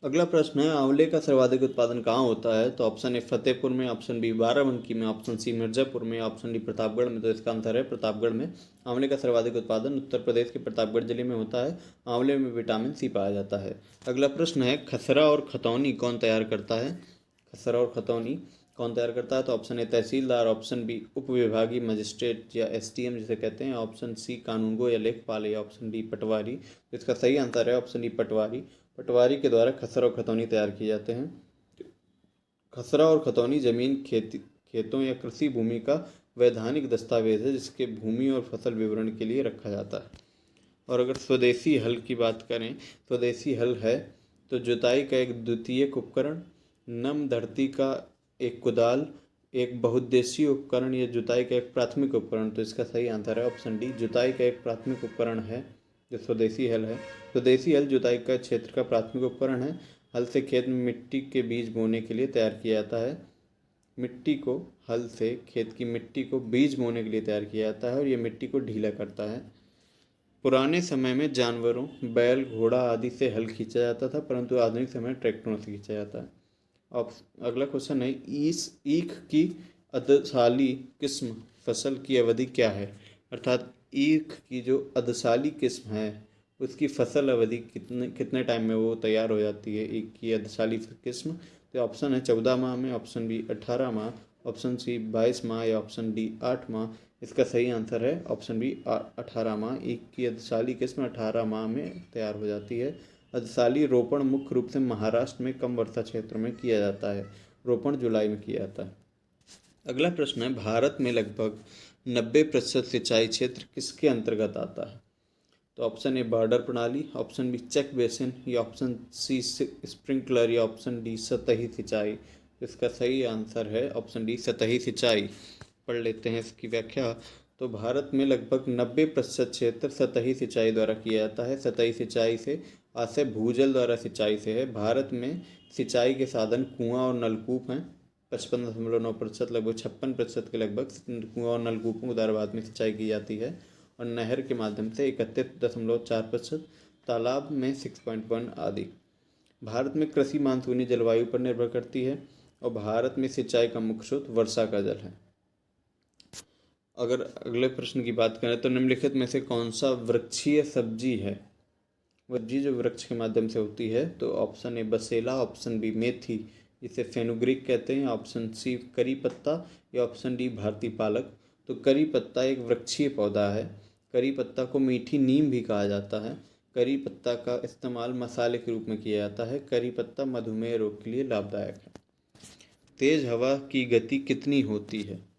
अगला प्रश्न है, आंवले का सर्वाधिक उत्पादन कहाँ होता है? तो ऑप्शन ए फतेहपुर में, ऑप्शन बी बाराबंकी में, ऑप्शन सी मिर्जापुर में, ऑप्शन डी प्रतापगढ़ में। तो इसका आंसर है प्रतापगढ़ में। आंवले का सर्वाधिक उत्पादन उत्तर प्रदेश के प्रतापगढ़ जिले में होता है। आंवले में विटामिन सी पाया जाता है। अगला प्रश्न है, खसरा और खतौनी कौन तैयार करता है? खसरा और खतौनी कौन तैयार करता है? तो option A tehsildar, option B उप विभागीय मजिस्ट्रेट या एसडीएम जिसे कहते हैं, ऑप्शन सी कानूनगो या लेखपाल, या ऑप्शन डी पटवारी। तो इसका सही आंसर है ऑप्शन डी पटवारी। पटवारी के द्वारा खसरा और खतौनी तैयार किए जाते हैं। खसरा और खतौनी जमीन, खेतों या कृषि भूमि का वैधानिक दस्तावेज है जिसके भूमि और फसल विवरण के लिए रखा जाता है। और अगर स्वदेशी हल की बात करें, स्वदेशी हल है तो जुताई का एक द्वितीयक उपकरण, नम धरती का एक कुदाल, एक बहुउद्देशीय उपकरण, या जुताई का एक प्राथमिक उपकरण। तो इसका सही आंसर है ऑप्शन डी, जुताई का एक प्राथमिक उपकरण है जो स्वदेशी हल है। स्वदेशी हल जुताई का क्षेत्र का प्राथमिक उपकरण है। हल से खेत में मिट्टी के बीज बोने के लिए तैयार किया जाता है। मिट्टी को हल से खेत की मिट्टी को बीज बोने के लिए तैयार किया जाता है और ये मिट्टी को ढीला करता है। पुराने समय में जानवरों, बैल, घोड़ा आदि से हल खींचा जाता था, परंतु आधुनिक समय में ट्रैक्टरों से खींचा जाता है। अब अगला क्वेश्चन है, ईख की अधसाली किस्म फसल की अवधि क्या है? अर्थात ईख की जो अधसाली किस्म है उसकी फसल अवधि कितने टाइम में वो तैयार हो जाती है, ईख की अधसाली किस्म? तो ऑप्शन है 14 माह में, ऑप्शन बी 18 माह, ऑप्शन सी 22 माह, या ऑप्शन डी 8 माह। इसका सही आंसर है ऑप्शन बी 18 माह। ईख की अधसाली किस्म 18 माह में तैयार हो जाती है। अधसाली रोपण मुख्य रूप से महाराष्ट्र में कम वर्षा क्षेत्र में किया जाता है। रोपण जुलाई में किया जाता है। अगला प्रश्न है, भारत में लगभग 90% सिंचाई क्षेत्र किसके अंतर्गत आता है? तो ऑप्शन ए बॉर्डर प्रणाली, ऑप्शन बी चेक बेसिन, या ऑप्शन सी स्प्रिंकलर, या ऑप्शन डी सतही सिंचाई। इसका सही आंसर है ऑप्शन डी सतही सिंचाई। पढ़ लेते हैं इसकी व्याख्या। तो भारत में लगभग 90% क्षेत्र सतही सिंचाई द्वारा किया जाता है। सतही सिंचाई से आशय भूजल द्वारा सिंचाई से है। भारत में सिंचाई के साधन कुआं और नलकूप हैं। 55.9%, लगभग 56% के लगभग कुआं और नलकूपों के द्वारा भारत में सिंचाई की जाती है। और नहर के माध्यम से 31.4%, तालाब में 6.1 आदि। भारत में कृषि मानसूनी जलवायु पर निर्भर करती है और भारत में सिंचाई का मुख्य स्रोत वर्षा का जल है। अगर अगले प्रश्न की बात करें तो निम्नलिखित में से कौन सा वृक्षीय सब्जी है? सब्जी जो वृक्ष के माध्यम से होती है, तो ऑप्शन ए बसेला, ऑप्शन बी मेथी जिसे फेनुग्रीक कहते हैं, ऑप्शन सी करी पत्ता या ऑप्शन डी भारतीय पालक। तो करी पत्ता एक वृक्षीय पौधा है। करी पत्ता को मीठी नीम भी कहा जाता है। करी पत्ता का इस्तेमाल मसाले के रूप में किया जाता है। करी पत्ता मधुमेह रोग के लिए लाभदायक है। तेज हवा की गति कितनी होती है?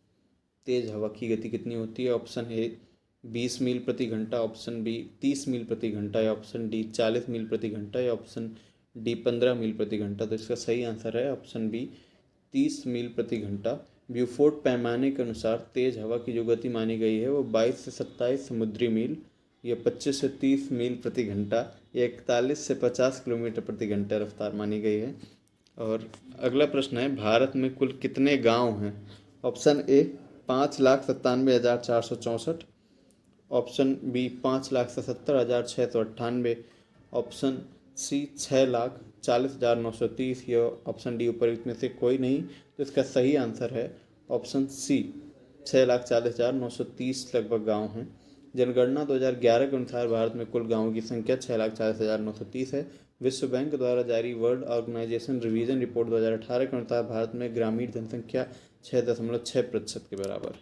तेज हवा की गति कितनी होती है? ऑप्शन ए 20 मील प्रति घंटा, ऑप्शन बी 30 मील प्रति घंटा या ऑप्शन डी 40 मील प्रति घंटा या ऑप्शन डी 15 मील प्रति घंटा। तो इसका सही आंसर है ऑप्शन बी 30 मील प्रति घंटा। ब्यूफोर्ट पैमाने के अनुसार तेज हवा की जो गति मानी गई है वो 22 से 27 समुद्री मील या 25 से 30 मील प्रति घंटा या 41 से 50 किलोमीटर प्रति घंटा रफ्तार मानी गई है। और अगला प्रश्न है, भारत में कुल कितने गांव हैं? Option A 5,97,464, option B 5,77,698, option C 6,40,930 या ऑप्शन डी उपरोक्त में से कोई नहीं। तो इसका सही आंसर है ऑप्शन सी 6,40,930 लगभग गांव हैं। जनगणना 2011 के अनुसार भारत में कुल गांवों की संख्या 6,40,930 है। विश्व बैंक द्वारा जारी वर्ल्ड ऑर्गेनाइजेशन रिवीजन रिपोर्ट 2018 के अनुसार भारत में ग्रामीण जनसंख्या 6.6% के बराबर है।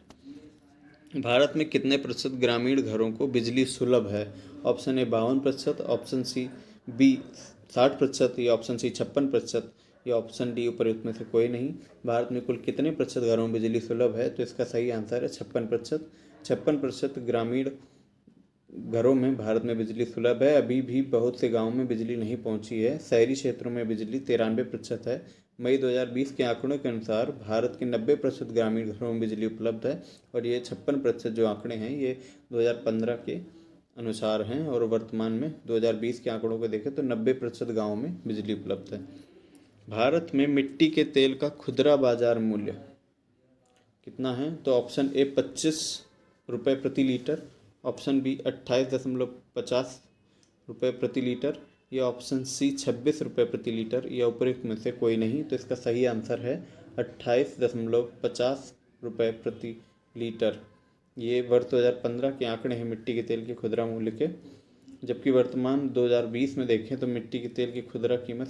भारत में कितने प्रतिशत ग्रामीण घरों को बिजली सुलभ है? Option A 52%, option C B 60% या ऑप्शन सी 56% या ऑप्शन डी उपरोक्त में से कोई नहीं। भारत में कुल कितने प्रतिशत घरों में बिजली सुलभ है? तो इसका सही आंसर है 56%। 56% ग्रामीण घरों में भारत में बिजली सुलभ है। अभी भी बहुत से गांवों में बिजली नहीं पहुंची है। शहरी क्षेत्रों में बिजली 93% है। मई 2020 के आंकड़ों के अनुसार भारत के 90% ग्रामीण घरों में बिजली उपलब्ध है और ये 56% जो आंकड़े हैं ये 2015 के अनुसार हैं और वर्तमान में 2020 के आंकड़ों को देखें तो 90% गाँवों में बिजली उपलब्ध है। भारत में मिट्टी के तेल का खुदरा बाजार मूल्य कितना है? तो ऑप्शन ए 25 रुपये प्रति लीटर, ऑप्शन बी 28.50 रुपये प्रति लीटर या ऑप्शन सी 26 रुपये प्रति लीटर या उपरोक्त में से कोई नहीं। तो इसका सही आंसर है 28.50 रुपये प्रति लीटर। ये वर्ष 2015 के आंकड़े हैं मिट्टी के तेल के खुदरा मूल्य के, जबकि वर्तमान 2020 में देखें तो मिट्टी के तेल की खुदरा कीमत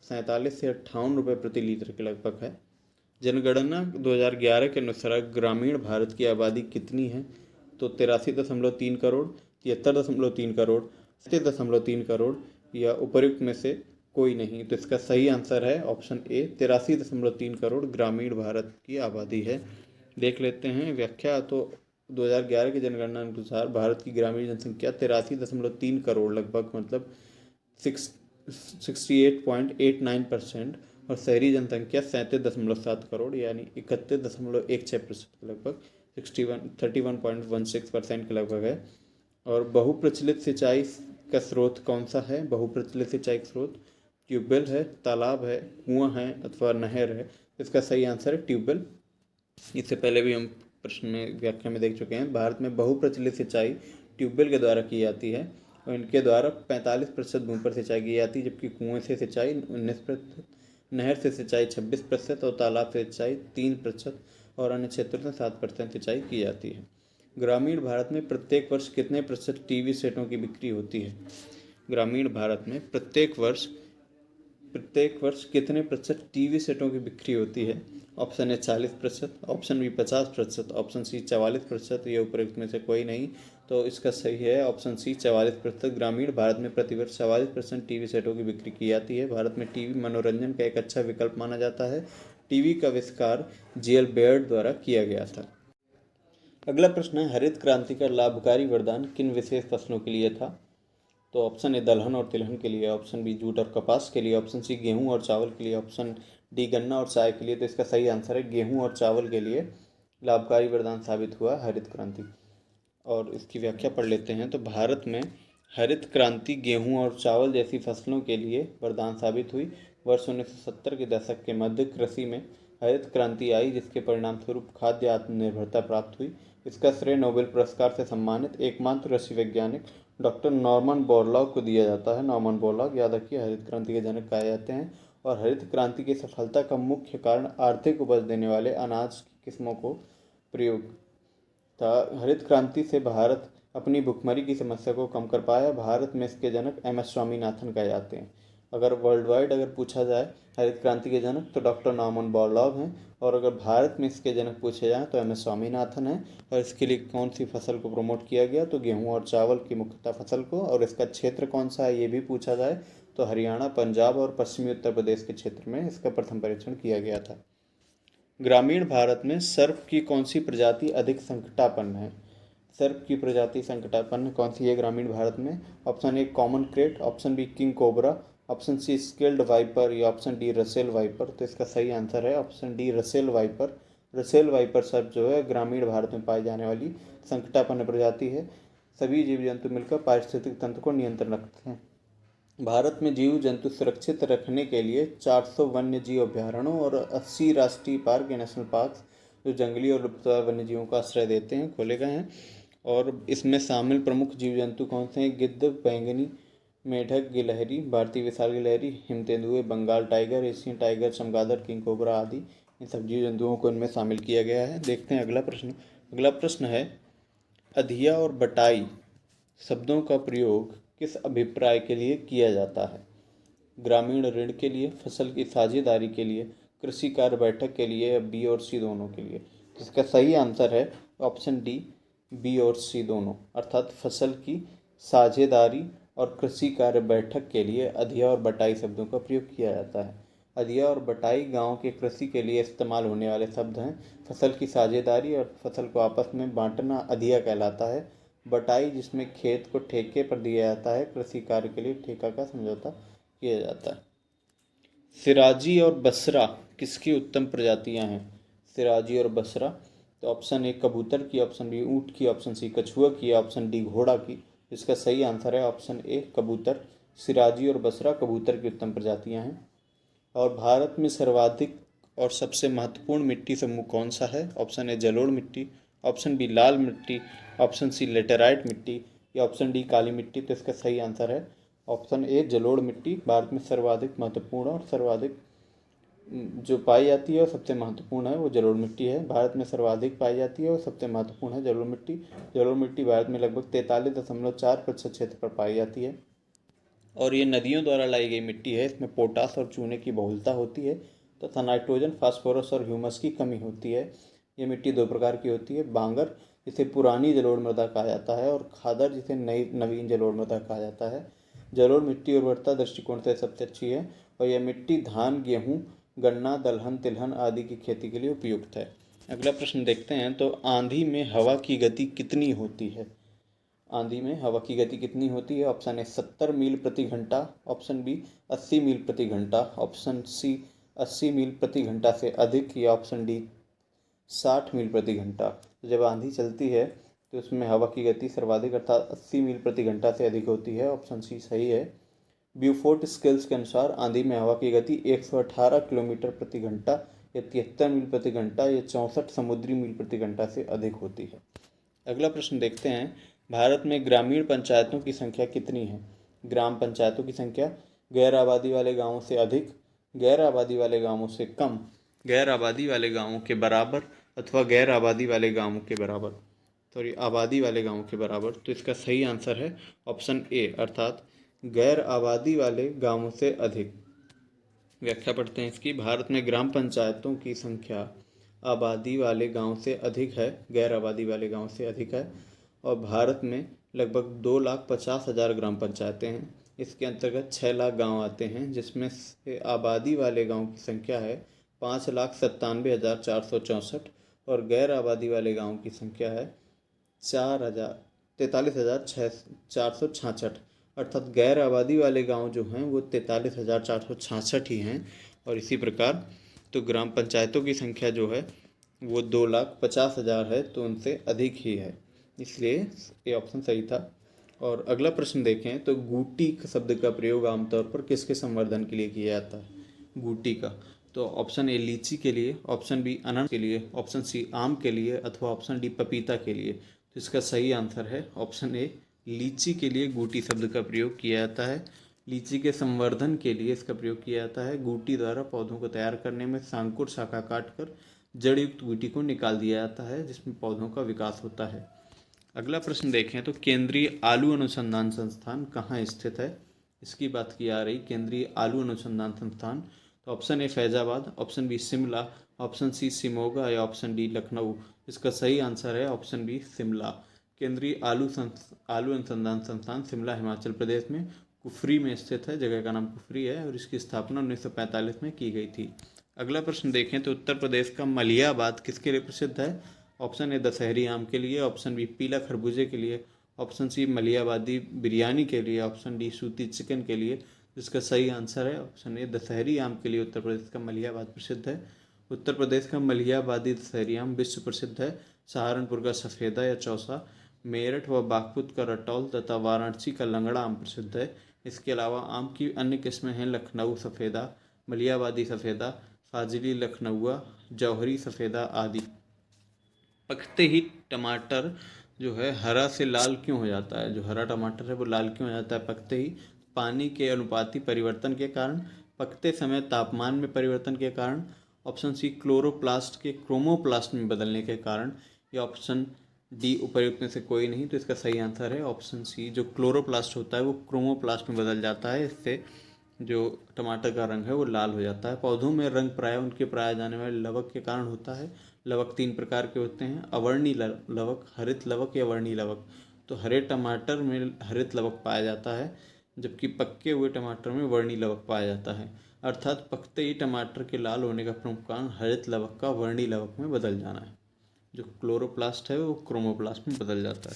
47 से 58 रुपये प्रति लीटर के लगभग है। जनगणना 2011 के अनुसार ग्रामीण भारत की आबादी कितनी है? तो 83.3 करोड़, 73.3 करोड़, 70.3 करोड़ या उपरोक्त में से कोई नहीं। तो इसका सही आंसर है ऑप्शन ए 83.3 करोड़ ग्रामीण भारत की आबादी है। देख लेते हैं व्याख्या। तो 2011 की जनगणना अनुसार भारत की ग्रामीण जनसंख्या 83.3 करोड़ लगभग, मतलब 68.89%, और शहरी जनसंख्या 37.7 करोड़ यानी 31.16% के लगभग 31.16% के लगभग है। और बहुप्रचलित सिंचाई का स्रोत कौन सा है? बहुप्रचलित सिंचाई का स्रोत ट्यूबवेल है, तालाब है, कुआं है अथवा नहर है। इसका सही आंसर है ट्यूबवेल। इससे पहले भी हम प्रश्न में व्याख्या में देख चुके हैं। भारत में बहुप्रचलित सिंचाई ट्यूबवेल के द्वारा की जाती है और इनके द्वारा 45% भूमि पर सिंचाई की जाती है, जबकि कुएं से सिंचाई 19%, नहर से सिंचाई 26% और तालाब से सिंचाई 3% और अन्य क्षेत्रों से 7% सिंचाई की जाती है। ग्रामीण भारत में प्रत्येक वर्ष कितने प्रतिशत टीवी सेटों की बिक्री होती है? ग्रामीण भारत में प्रत्येक वर्ष कितने प्रतिशत टीवी सेटों की बिक्री होती है? Option A 40%, option B 50%, option C 44% या उपरोक्त में से कोई नहीं। तो इसका सही है ऑप्शन सी 44%। ग्रामीण भारत में प्रतिवर्ष 44% टीवी सेटों की बिक्री की जाती है। भारत में टीवी मनोरंजन का एक अच्छा विकल्प माना जाता है। टीवी का आविष्कार जेएल बेयर्ड द्वारा किया गया था। अगला प्रश्न है, हरित क्रांति का लाभकारी वरदान किन विशेष फसलों के लिए था? तो ऑप्शन ए दलहन और तिलहन के लिए, ऑप्शन बी जूट और कपास के लिए, ऑप्शन सी गेहूं और चावल के लिए, ऑप्शन डी गन्ना और चाय के लिए। तो इसका सही आंसर है गेहूं और चावल के लिए लाभकारी वरदान साबित हुआ हरित क्रांति। और इसकी व्याख्या पढ़ लेते हैं। तो भारत में हरित क्रांति गेहूं और चावल जैसी फसलों के लिए वरदान साबित हुई। वर्ष 1970 के दशक के मध्य कृषि में हरित क्रांति आई, जिसके परिणाम स्वरूप खाद्य आत्मनिर्भरता प्राप्त हुई। इसका श्रेय नोबेल पुरस्कार से सम्मानित एकमात्र कृषि वैज्ञानिक डॉक्टर नॉर्मन बोरलॉग को दिया जाता है। नॉर्मन बोरलॉग याद रखिए हरित क्रांति के जनक कहे जाते हैं। और हरित क्रांति की सफलता का मुख्य कारण आर्थिक उपज देने वाले अनाज की किस्मों को प्रयोग हरित क्रांति से भारत अपनी भुखमरी की समस्या को कम कर पाया। भारत में इसके जनक एम एस स्वामीनाथन कहे जाते हैं। अगर वर्ल्ड वाइड अगर पूछा जाए हरित क्रांति के जनक तो डॉक्टर नॉर्मन बोरलॉग हैं, और अगर भारत में इसके जनक पूछे जाएँ तो एम एस स्वामीनाथन हैं। और इसके लिए कौन सी फसल को प्रमोट किया गया तो गेहूँ और चावल की मुख्यतः फसल को, और इसका क्षेत्र कौन सा है ये भी पूछा जाए तो हरियाणा, पंजाब और पश्चिमी उत्तर प्रदेश के क्षेत्र में इसका प्रथम परीक्षण किया गया था। ग्रामीण भारत में सर्प की कौन सी प्रजाति अधिक संकटापन्न है? सर्प की प्रजाति संकटापन्न कौन सी है ग्रामीण भारत में? Option A common krait, option B king cobra, option C scaled viper या ऑप्शन डी रसेल वाइपर। तो इसका सही आंसर है option D Russell viper. Russell viper सर्प जो है ग्रामीण भारत में पाई जाने वाली संकटापन्न प्रजाति है। सभी जीव जंतु मिलकर पारिस्थितिक तंत्र को नियंत्रण रखते हैं। भारत में जीव जंतु सुरक्षित रखने के लिए 400 वन्य जीव अभ्यारण्यों और 80 राष्ट्रीय पार्क या नेशनल पार्क जो जंगली और लुप्तप्राय वन्य जीवों को आश्रय देते हैं खोले गए हैं। और इसमें शामिल प्रमुख जीव जंतु कौन से हैं? गिद्ध, बैंगनी मेढक, गिलहरी, भारतीय विशाल गिलहरी, हिमतेंदुए, बंगाल टाइगर, एशियन टाइगर, चमगादड़, किंग कोबरा आदि इन सब जीव जंतुओं को इनमें शामिल किया गया है। देखते हैं अगला प्रश्न। अगला प्रश्न है अधिया और बटाई शब्दों का प्रयोग किस अभिप्राय के लिए किया जाता है? ग्रामीण ऋण के लिए, फसल की साझेदारी के लिए, कृषि कार्य बैठक के लिए या बी और सी दोनों के लिए? इसका सही आंसर है ऑप्शन डी बी और सी दोनों, अर्थात फसल की साझेदारी और कृषि कार्य बैठक के लिए अधिया और बटाई शब्दों का प्रयोग किया जाता है। अधिया और बटाई गांव के कृषि के लिए इस्तेमाल होने वाले शब्द हैं। फसल की साझेदारी और फसल को आपस में बांटना अधिया कहलाता है। बटाई जिसमें खेत को ठेके पर दिया जाता है, कृषि कार्य के लिए ठेका का समझौता किया जाता है। सिराजी और बसरा किसकी उत्तम प्रजातियां हैं? सिराजी और बसरा तो ऑप्शन ए कबूतर की, ऑप्शन बी ऊँट की, ऑप्शन सी कछुआ की, ऑप्शन डी घोड़ा की। इसका सही आंसर है ऑप्शन ए कबूतर। सिराजी और बसरा कबूतर की उत्तम प्रजातियां हैं। और भारत में सर्वाधिक और सबसे महत्वपूर्ण मिट्टी समूह कौन सा है? ऑप्शन ए जलोढ़ मिट्टी, ऑप्शन बी लाल मिट्टी, ऑप्शन सी लेटेराइट मिट्टी या ऑप्शन डी काली मिट्टी। तो इसका सही आंसर है ऑप्शन ए जलोढ़ मिट्टी। भारत में सर्वाधिक महत्वपूर्ण और सर्वाधिक जो पाई जाती है और सबसे महत्वपूर्ण है वो जलोढ़ मिट्टी है। भारत में सर्वाधिक पाई जाती है और सबसे महत्वपूर्ण है जलोढ़ मिट्टी। जलोढ़ मिट्टी भारत में लगभग 43.4% क्षेत्र पर पाई जाती है और ये नदियों द्वारा लाई गई मिट्टी है। इसमें पोटास और चूने की बहुलता होती है तथा नाइट्रोजन, फास्फोरस और ह्यूमस की कमी होती है। ये मिट्टी दो प्रकार की होती है, बांगर जिसे पुरानी जलोढ़ मृदा कहा जाता है और खादर जिसे नवीन जलोढ़ मृदा कहा जाता है। जलोढ़ मिट्टी उर्वरता दृष्टिकोण से सबसे अच्छी है और यह मिट्टी धान, गेहूँ, गन्ना, दलहन, तिलहन आदि की खेती के लिए उपयुक्त है। अगला प्रश्न देखते हैं। तो आंधी में हवा की गति कितनी होती है? आंधी में हवा की गति कितनी होती है? ऑप्शन ए 70 मील प्रति घंटा, ऑप्शन बी 80 मील प्रति घंटा, ऑप्शन सी 80 मील प्रति घंटा से अधिक या ऑप्शन डी 60 मील प्रति घंटा। तो जब आंधी चलती है तो उसमें हवा की गति सर्वाधिक अर्थात 80 मील प्रति घंटा से अधिक होती है। ऑप्शन सी सही है। ब्यूफोर्ट स्केल्स के अनुसार आंधी में हवा की गति 118 किलोमीटर प्रति घंटा या 73 मील प्रति घंटा या 64 समुद्री मील प्रति घंटा से अधिक होती है। अगला प्रश्न देखते हैं। भारत में ग्रामीण पंचायतों की संख्या कितनी है? ग्राम पंचायतों की संख्या गैर आबादी वाले गांवों से अधिक, गैर आबादी वाले गांवों से कम, गैर आबादी वाले गांवों के बराबर अथवा गैर आबादी वाले गांवों के बराबर, सॉरी आबादी वाले गांवों के बराबर। तो इसका सही आंसर है ऑप्शन ए अर्थात गैर आबादी वाले गांवों से अधिक। व्याख्या पढ़ते हैं इसकी। भारत में ग्राम पंचायतों की संख्या आबादी वाले गांव से अधिक है, गैर आबादी वाले गांव से अधिक है और भारत में लगभग 2,50,000 ग्राम पंचायतें हैं। इसके अंतर्गत 6 लाख गांव आते हैं जिसमें से आबादी वाले गांव की संख्या है 5,97,464 और गैर आबादी वाले गांव की संख्या है 43,466, अर्थात गैर आबादी वाले गांव जो हैं वो 43,466 ही हैं। और इसी प्रकार तो ग्राम पंचायतों की संख्या जो है वो 2,50,000 है, तो उनसे अधिक ही है, इसलिए ये ऑप्शन सही था। और अगला प्रश्न देखें तो गूटी शब्द का प्रयोग आमतौर पर किसके संवर्धन के लिए किया जाता है? गूटी का तो ऑप्शन ए लीची के लिए, ऑप्शन बी अनार के लिए, ऑप्शन सी आम के लिए अथवा ऑप्शन डी पपीता के लिए। तो इसका सही आंसर है ऑप्शन ए लीची के लिए गूटी शब्द का प्रयोग किया जाता है। लीची के संवर्धन के लिए इसका प्रयोग किया जाता है। गूटी द्वारा पौधों को तैयार करने में सांकुर शाखा काटकर जड़ युक्त बूटी को निकाल दिया जाता है जिसमें पौधों का विकास होता है। अगला प्रश्न देखें तो केंद्रीय आलू अनुसंधान संस्थान कहाँ स्थित है। इसकी बात की जा रही केंद्रीय आलू अनुसंधान संस्थान, तो option A Faizabad, option B Shimla, option C Shimoga या ऑप्शन डी लखनऊ। इसका सही आंसर है ऑप्शन बी शिमला। केंद्रीय आलू अनुसंधान संस्थान शिमला हिमाचल प्रदेश में कुफरी में स्थित है। जगह का नाम कुफरी है और इसकी स्थापना 1945 में की गई थी। अगला प्रश्न देखें तो उत्तर प्रदेश का मलियाबाद किसके लिए प्रसिद्ध है। ऑप्शन ए दशहरी आम के लिए, ऑप्शन बी पीला खरबूजे के लिए, ऑप्शन सी मलियाबादी बिरयानी के लिए, ऑप्शन डी सूती चिकन के लिए। जिसका सही आंसर है ऑप्शन ए दशहरी आम के लिए उत्तर प्रदेश का मलियाबाद प्रसिद्ध है। उत्तर प्रदेश का मलियाबादी दशहरी आम विश्व प्रसिद्ध है। सहारनपुर का सफ़ेदा या चौसा, मेरठ व बागपत का रटौल तथा वाराणसी का लंगड़ा आम प्रसिद्ध है। इसके अलावा आम की अन्य किस्में हैं लखनऊ सफ़ेदा, मलियाबादी सफ़ेदा, फाजिली लखनऊआ, जौहरी सफ़ेदा आदि। पकते ही टमाटर जो है हरा से लाल क्यों हो जाता है। जो हरा टमाटर है वो लाल क्यों हो जाता है पकते ही। पानी के अनुपाती परिवर्तन के कारण, पकते समय तापमान में परिवर्तन के कारण, ऑप्शन सी क्लोरोप्लास्ट के क्रोमोप्लास्ट में बदलने के कारण, या ऑप्शन डी उपर्युक्त में से कोई नहीं। तो इसका सही आंसर है ऑप्शन सी, जो क्लोरोप्लास्ट होता है वो क्रोमोप्लास्ट में बदल जाता है। इससे जो टमाटर का रंग है वो लाल हो जाता है। पौधों में रंग प्राय उनके पाए जाने वाले लवक के कारण होता है। लवक 3 प्रकार के होते हैं, अवर्णी लवक, हरित लवक या वर्णी लवक। तो हरे टमाटर में हरित लवक पाया जाता है जबकि पक्के हुए टमाटर में वर्णी लवक पाया जाता है। अर्थात पकते ही टमाटर के लाल होने का प्रमुख कारण हरित लवक का वर्णी लवक में बदल जाना है। जो क्लोरोप्लास्ट है वो क्रोमोप्लास्ट में बदल जाता है।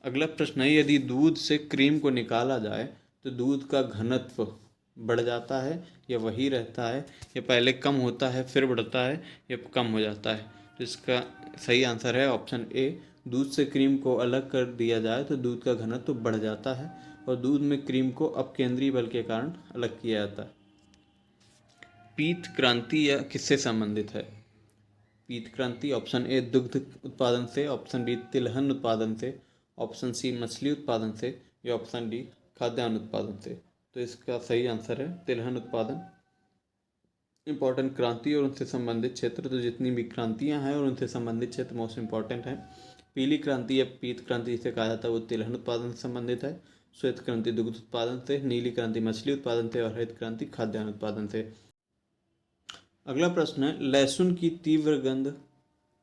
अगला प्रश्न है यदि दूध से क्रीम को निकाला जाए तो दूध का घनत्व बढ़ जाता है या वही रहता है, या पहले कम होता है फिर बढ़ता है, या कम हो जाता है। तो इसका सही आंसर है ऑप्शन ए, दूध से क्रीम को अलग कर दिया जाए तो दूध का घनत्व बढ़ जाता है और दूध में क्रीम को अपकेंद्रीय बल के कारण अलग किया जाता है। पीत क्रांति या किससे संबंधित है। पीत क्रांति ऑप्शन ए दुग्ध उत्पादन से, ऑप्शन बी तिलहन उत्पादन से, ऑप्शन सी मछली उत्पादन से, या ऑप्शन डी खाद्यान्न उत्पादन से। तो इसका सही आंसर है तिलहन उत्पादन। इंपॉर्टेंट क्रांति और उनसे संबंधित क्षेत्र, तो जितनी भी क्रांतियां हैं और उनसे संबंधित क्षेत्र मोस्ट इंपॉर्टेंट हैं। पीली क्रांति या पीत क्रांति जिसे कहा जाता है वो तिलहन उत्पादन से संबंधित है। श्वेत क्रांति दुग्ध उत्पादन से, नीली क्रांति मछली उत्पादन से और हरित क्रांति खाद्यान्न उत्पादन से। अगला प्रश्न है लहसुन की तीव्र गंध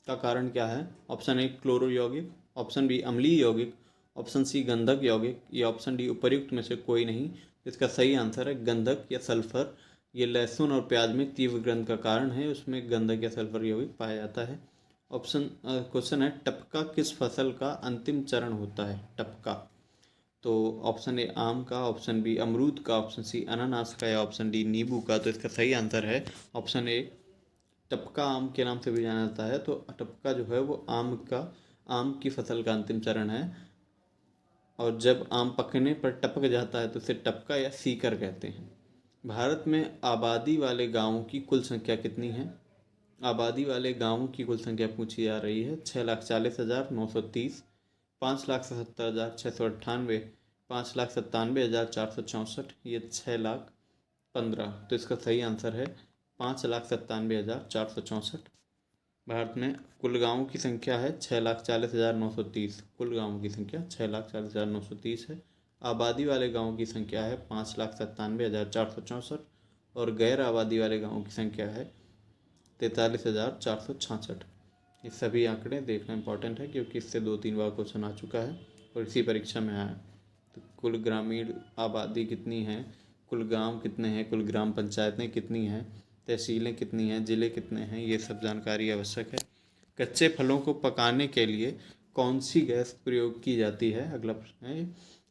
का कारण क्या है। ऑप्शन ए क्लोरो यौगिक, ऑप्शन बी अम्लीय यौगिक, ऑप्शन सी गंधक यौगिक, या ऑप्शन डी उपर्युक्त में से कोई नहीं। इसका सही आंसर है गंधक या सल्फर। ये लहसुन और प्याज में तीव्र गंध का कारण है, उसमें गंधक या सल्फर यौगिक पाया जाता है। ऑप्शन क्वेश्चन है टपका किस फसल का अंतिम चरण होता है। टपका, तो ऑप्शन ए आम का, ऑप्शन बी अमरूद का, ऑप्शन सी अनानास का, या ऑप्शन डी नींबू का। तो इसका सही आंसर है ऑप्शन ए, टपका आम के नाम से भी जाना जाता है। तो टपका जो है वो आम की फसल का अंतिम चरण है और जब आम पकने पर टपक जाता है तो उसे टपका या सीकर कहते हैं। भारत में आबादी वाले गांवों की कुल संख्या कितनी है। आबादी वाले गांवों की कुल संख्या पूछी जा रही है 6,40,930, 5,77,698, 5,97,464, ये 6,15,000। तो इसका सही आंसर है 5,97,464। भारत में कुल गाँवों की संख्या है 6,40,930। कुल गाँवों की संख्या 6,40,930 है। आबादी वाले गाँवों की संख्या है 5,97,464 और गैर आबादी वाले गाँवों की संख्या है 43,466। ये सभी आंकड़े देखना इंपॉर्टेंट है क्योंकि इससे 2-3 बार क्वेश्चन आ चुका है और इसी परीक्षा में आया है। तो कुल ग्रामीण आबादी कितनी है, कुल गांव कितने हैं, कुल ग्राम पंचायतें कितनी हैं, तहसीलें कितनी हैं, ज़िले कितने हैं, ये सब जानकारी आवश्यक है। कच्चे फलों को पकाने के लिए कौन सी गैस प्रयोग की जाती है। अगला प्रश्न है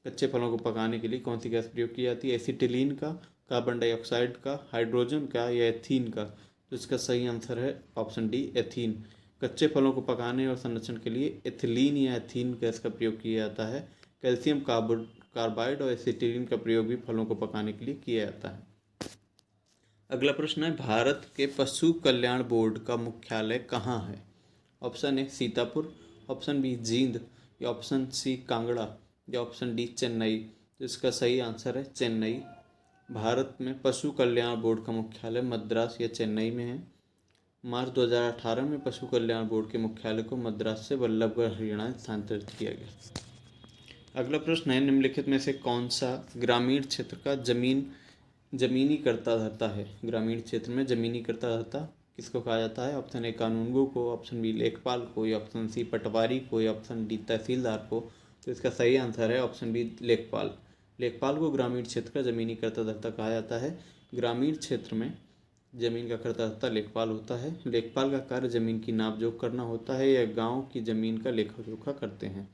कच्चे फलों को पकाने के लिए कौन सी गैस प्रयोग की जाती है। एसिटिलीन का, कार्बन डाइऑक्साइड का, हाइड्रोजन का, या एथीन का। तो इसका सही आंसर है ऑप्शन डी एथीन। कच्चे फलों को पकाने और संरक्षण के लिए एथिलीन या एथीन गैस का प्रयोग किया जाता है। कैल्शियम कार्बाइड और एसिटिलीन का प्रयोग भी फलों को पकाने के लिए किया जाता है। अगला प्रश्न है भारत के पशु कल्याण बोर्ड का मुख्यालय कहाँ है। Option A Sitapur, option B Jind, या ऑप्शन सी कांगड़ा, या ऑप्शन डी चेन्नई। तो इसका सही आंसर है चेन्नई। भारत में पशु कल्याण बोर्ड का मुख्यालय मद्रास या चेन्नई में है। मार्च 2018 में पशु कल्याण बोर्ड के मुख्यालय को मद्रास से वल्लभगढ़ हरियाणा स्थानांतरित किया गया। अगला प्रश्न है, निम्नलिखित में से कौन सा ग्रामीण क्षेत्र का जमीनी कर्ता धर्ता है? ग्रामीण क्षेत्र में जमीनी कर्ता धर्ता किसको कहा जाता है? ऑप्शन ए कानूनगो को, ऑप्शन बी लेखपाल को, या ऑप्शन सी पटवारी को, या ऑप्शन डी तहसीलदार को। तो इसका सही आंसर है ऑप्शन बी लेखपाल। लेखपाल को ग्रामीण क्षेत्र का जमीनी कर्ता धर्ता कहा जाता है। ग्रामीण क्षेत्र में जमीन का कर्ता धर्ता लेखपाल होता है। लेखपाल का कार्य जमीन की नाप जोख करना होता है या गांव की जमीन का लेखा जोखा करते हैं।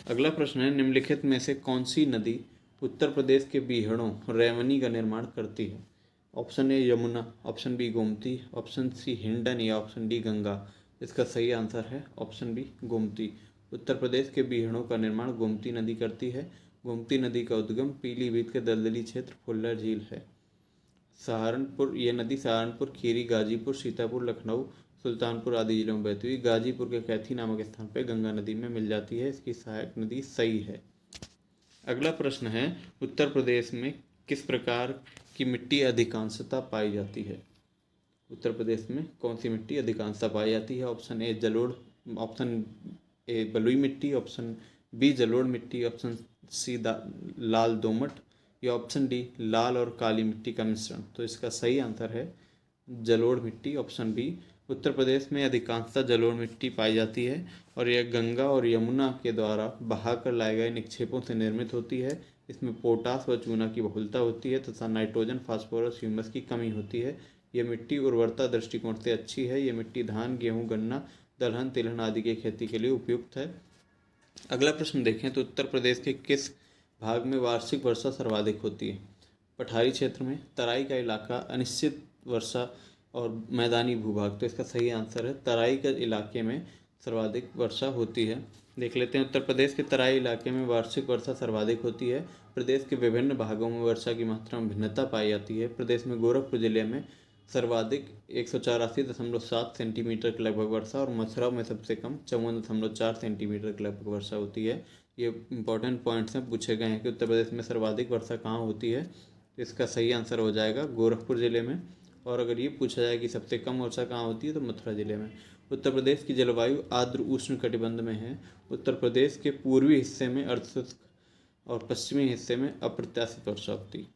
अगला प्रश्न है, निम्नलिखित में से कौन सी नदी उत्तर प्रदेश के बीहड़ों रैवनी का निर्माण करती है? Option A Yamuna, option B Gomti, option C Hindon, या ऑप्शन डी गंगा। इसका सही आंसर है ऑप्शन बी गोमती। उत्तर प्रदेश के बीहड़ों का निर्माण गोमती नदी करती है। गोमती नदी का उद्गम पीलीभीत के दलदली क्षेत्र फुल्लर झील है। सहारनपुर, यह नदी सहारनपुर, खीरी, गाजीपुर, सीतापुर, लखनऊ, सुल्तानपुर आदि जिलों में बहती हुई गाजीपुर के कैथी नामक स्थान पर गंगा नदी में मिल जाती है। इसकी सहायक नदी सई है। अगला प्रश्न है, उत्तर प्रदेश में किस प्रकार की मिट्टी अधिकांशतः पाई जाती है? उत्तर प्रदेश में कौन सी मिट्टी अधिकांशतः पाई जाती है? ऑप्शन ए जलोढ़, ऑप्शन ए बलुई मिट्टी, ऑप्शन बी जलोढ़ मिट्टी, ऑप्शन सी लाल दोमट, या ऑप्शन डी लाल और काली मिट्टी का मिश्रण। तो इसका सही आंसर है जलोढ़ मिट्टी, ऑप्शन बी। उत्तर प्रदेश में अधिकांशतः जलोढ़ मिट्टी पाई जाती है और यह गंगा और यमुना के द्वारा बहाकर लाए गए निक्षेपों से निर्मित होती है। इसमें पोटास व चूना की बहुलता होती है तथा नाइट्रोजन, फास्फोरस, ह्यूमस की कमी होती है। यह मिट्टी उर्वरता दृष्टिकोण से अच्छी है। यह मिट्टी धान, गेहूँ, गन्ना, दलहन, तिलहन आदि की खेती के लिए उपयुक्त है। अगला प्रश्न देखें तो उत्तर प्रदेश के किस भाग में वार्षिक वर्षा सर्वाधिक होती है? पठारी क्षेत्र में, तराई का इलाका, अनिश्चित वर्षा और मैदानी भूभाग। तो इसका सही आंसर है तराई के इलाके में सर्वाधिक वर्षा होती है। देख लेते हैं, उत्तर प्रदेश के तराई इलाके में वार्षिक वर्षा सर्वाधिक होती है। प्रदेश के विभिन्न भागों में वर्षा की मात्रा में भिन्नता पाई जाती है। प्रदेश में गोरखपुर जिले में सर्वाधिक 184.7 सेंटीमीटर के लगभग वर्षा और मथुरा में सबसे कम 54.4 सेंटीमीटर के लगभग वर्षा होती है। ये इंपॉर्टेंट पॉइंट्स हैं, पूछे गए हैं कि उत्तर प्रदेश में सर्वाधिक वर्षा कहाँ होती है। तो इसका सही आंसर हो जाएगा गोरखपुर जिले में। और अगर ये पूछा जाए कि सबसे कम वर्षा कहाँ होती है तो मथुरा जिले में। उत्तर प्रदेश की जलवायु आर्द्र उष्ण कटिबंध में है। उत्तर प्रदेश के पूर्वी हिस्से में अर्धशुष्क और पश्चिमी हिस्से में अप्रत्याशित वर्षा होती है।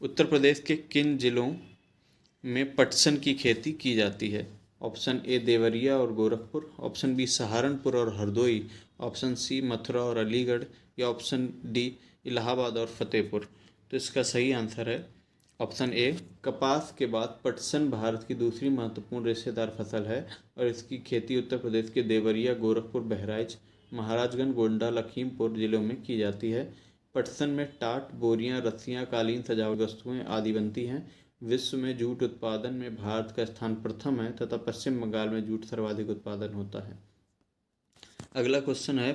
उत्तर प्रदेश के किन जिलों में पटसन की खेती की जाती है? ऑप्शन ए देवरिया और गोरखपुर, ऑप्शन बी सहारनपुर और हरदोई, ऑप्शन सी मथुरा और अलीगढ़, या ऑप्शन डी इलाहाबाद और फतेहपुर। तो इसका सही आंसर है ऑप्शन ए। कपास के बाद पटसन भारत की दूसरी महत्वपूर्ण रेशेदार फसल है और इसकी खेती उत्तर प्रदेश के देवरिया, गोरखपुर, बहराइच, महाराजगंज, गोंडा, लखीमपुर जिलों में की जाती है। पटसन में टाट, बोरियां, रस्सियां, कालीन, सजावट वस्तुएं आदि बनती हैं। विश्व में जूट उत्पादन में भारत का स्थान प्रथम है तथा पश्चिम बंगाल में जूट सर्वाधिक उत्पादन होता है। अगला क्वेश्चन है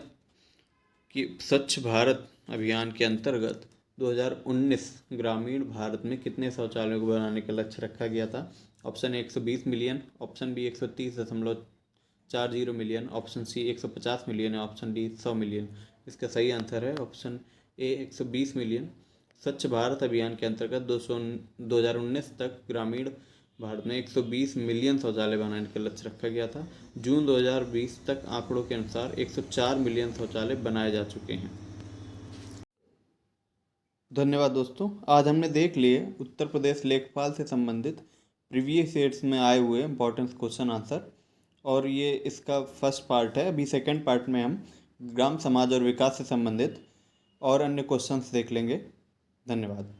कि स्वच्छ भारत अभियान के अंतर्गत 2019 ग्रामीण भारत में कितने शौचालयों को बनाने का लक्ष्य रखा गया था? Option A 120 million, option B 130.40 million, option C 150 million, option D 100 million. इसका सही आंसर है ऑप्शन ए 120 मिलियन। स्वच्छ भारत अभियान के अंतर्गत 2019 तक ग्रामीण भारत में 120 मिलियन शौचालय बनाने का लक्ष्य रखा गया था। जून 2020 तक आंकड़ों के अनुसार 104 मिलियन शौचालय बनाए जा चुके हैं। धन्यवाद दोस्तों, आज हमने देख लिए उत्तर प्रदेश लेखपाल से संबंधित प्रीवियस ईयर्स में आए हुए इंपॉर्टेंट क्वेश्चन आंसर, और ये इसका फर्स्ट पार्ट है। अभी सेकंड पार्ट में हम ग्राम समाज और विकास से संबंधित और अन्य क्वेश्चंस देख लेंगे। धन्यवाद।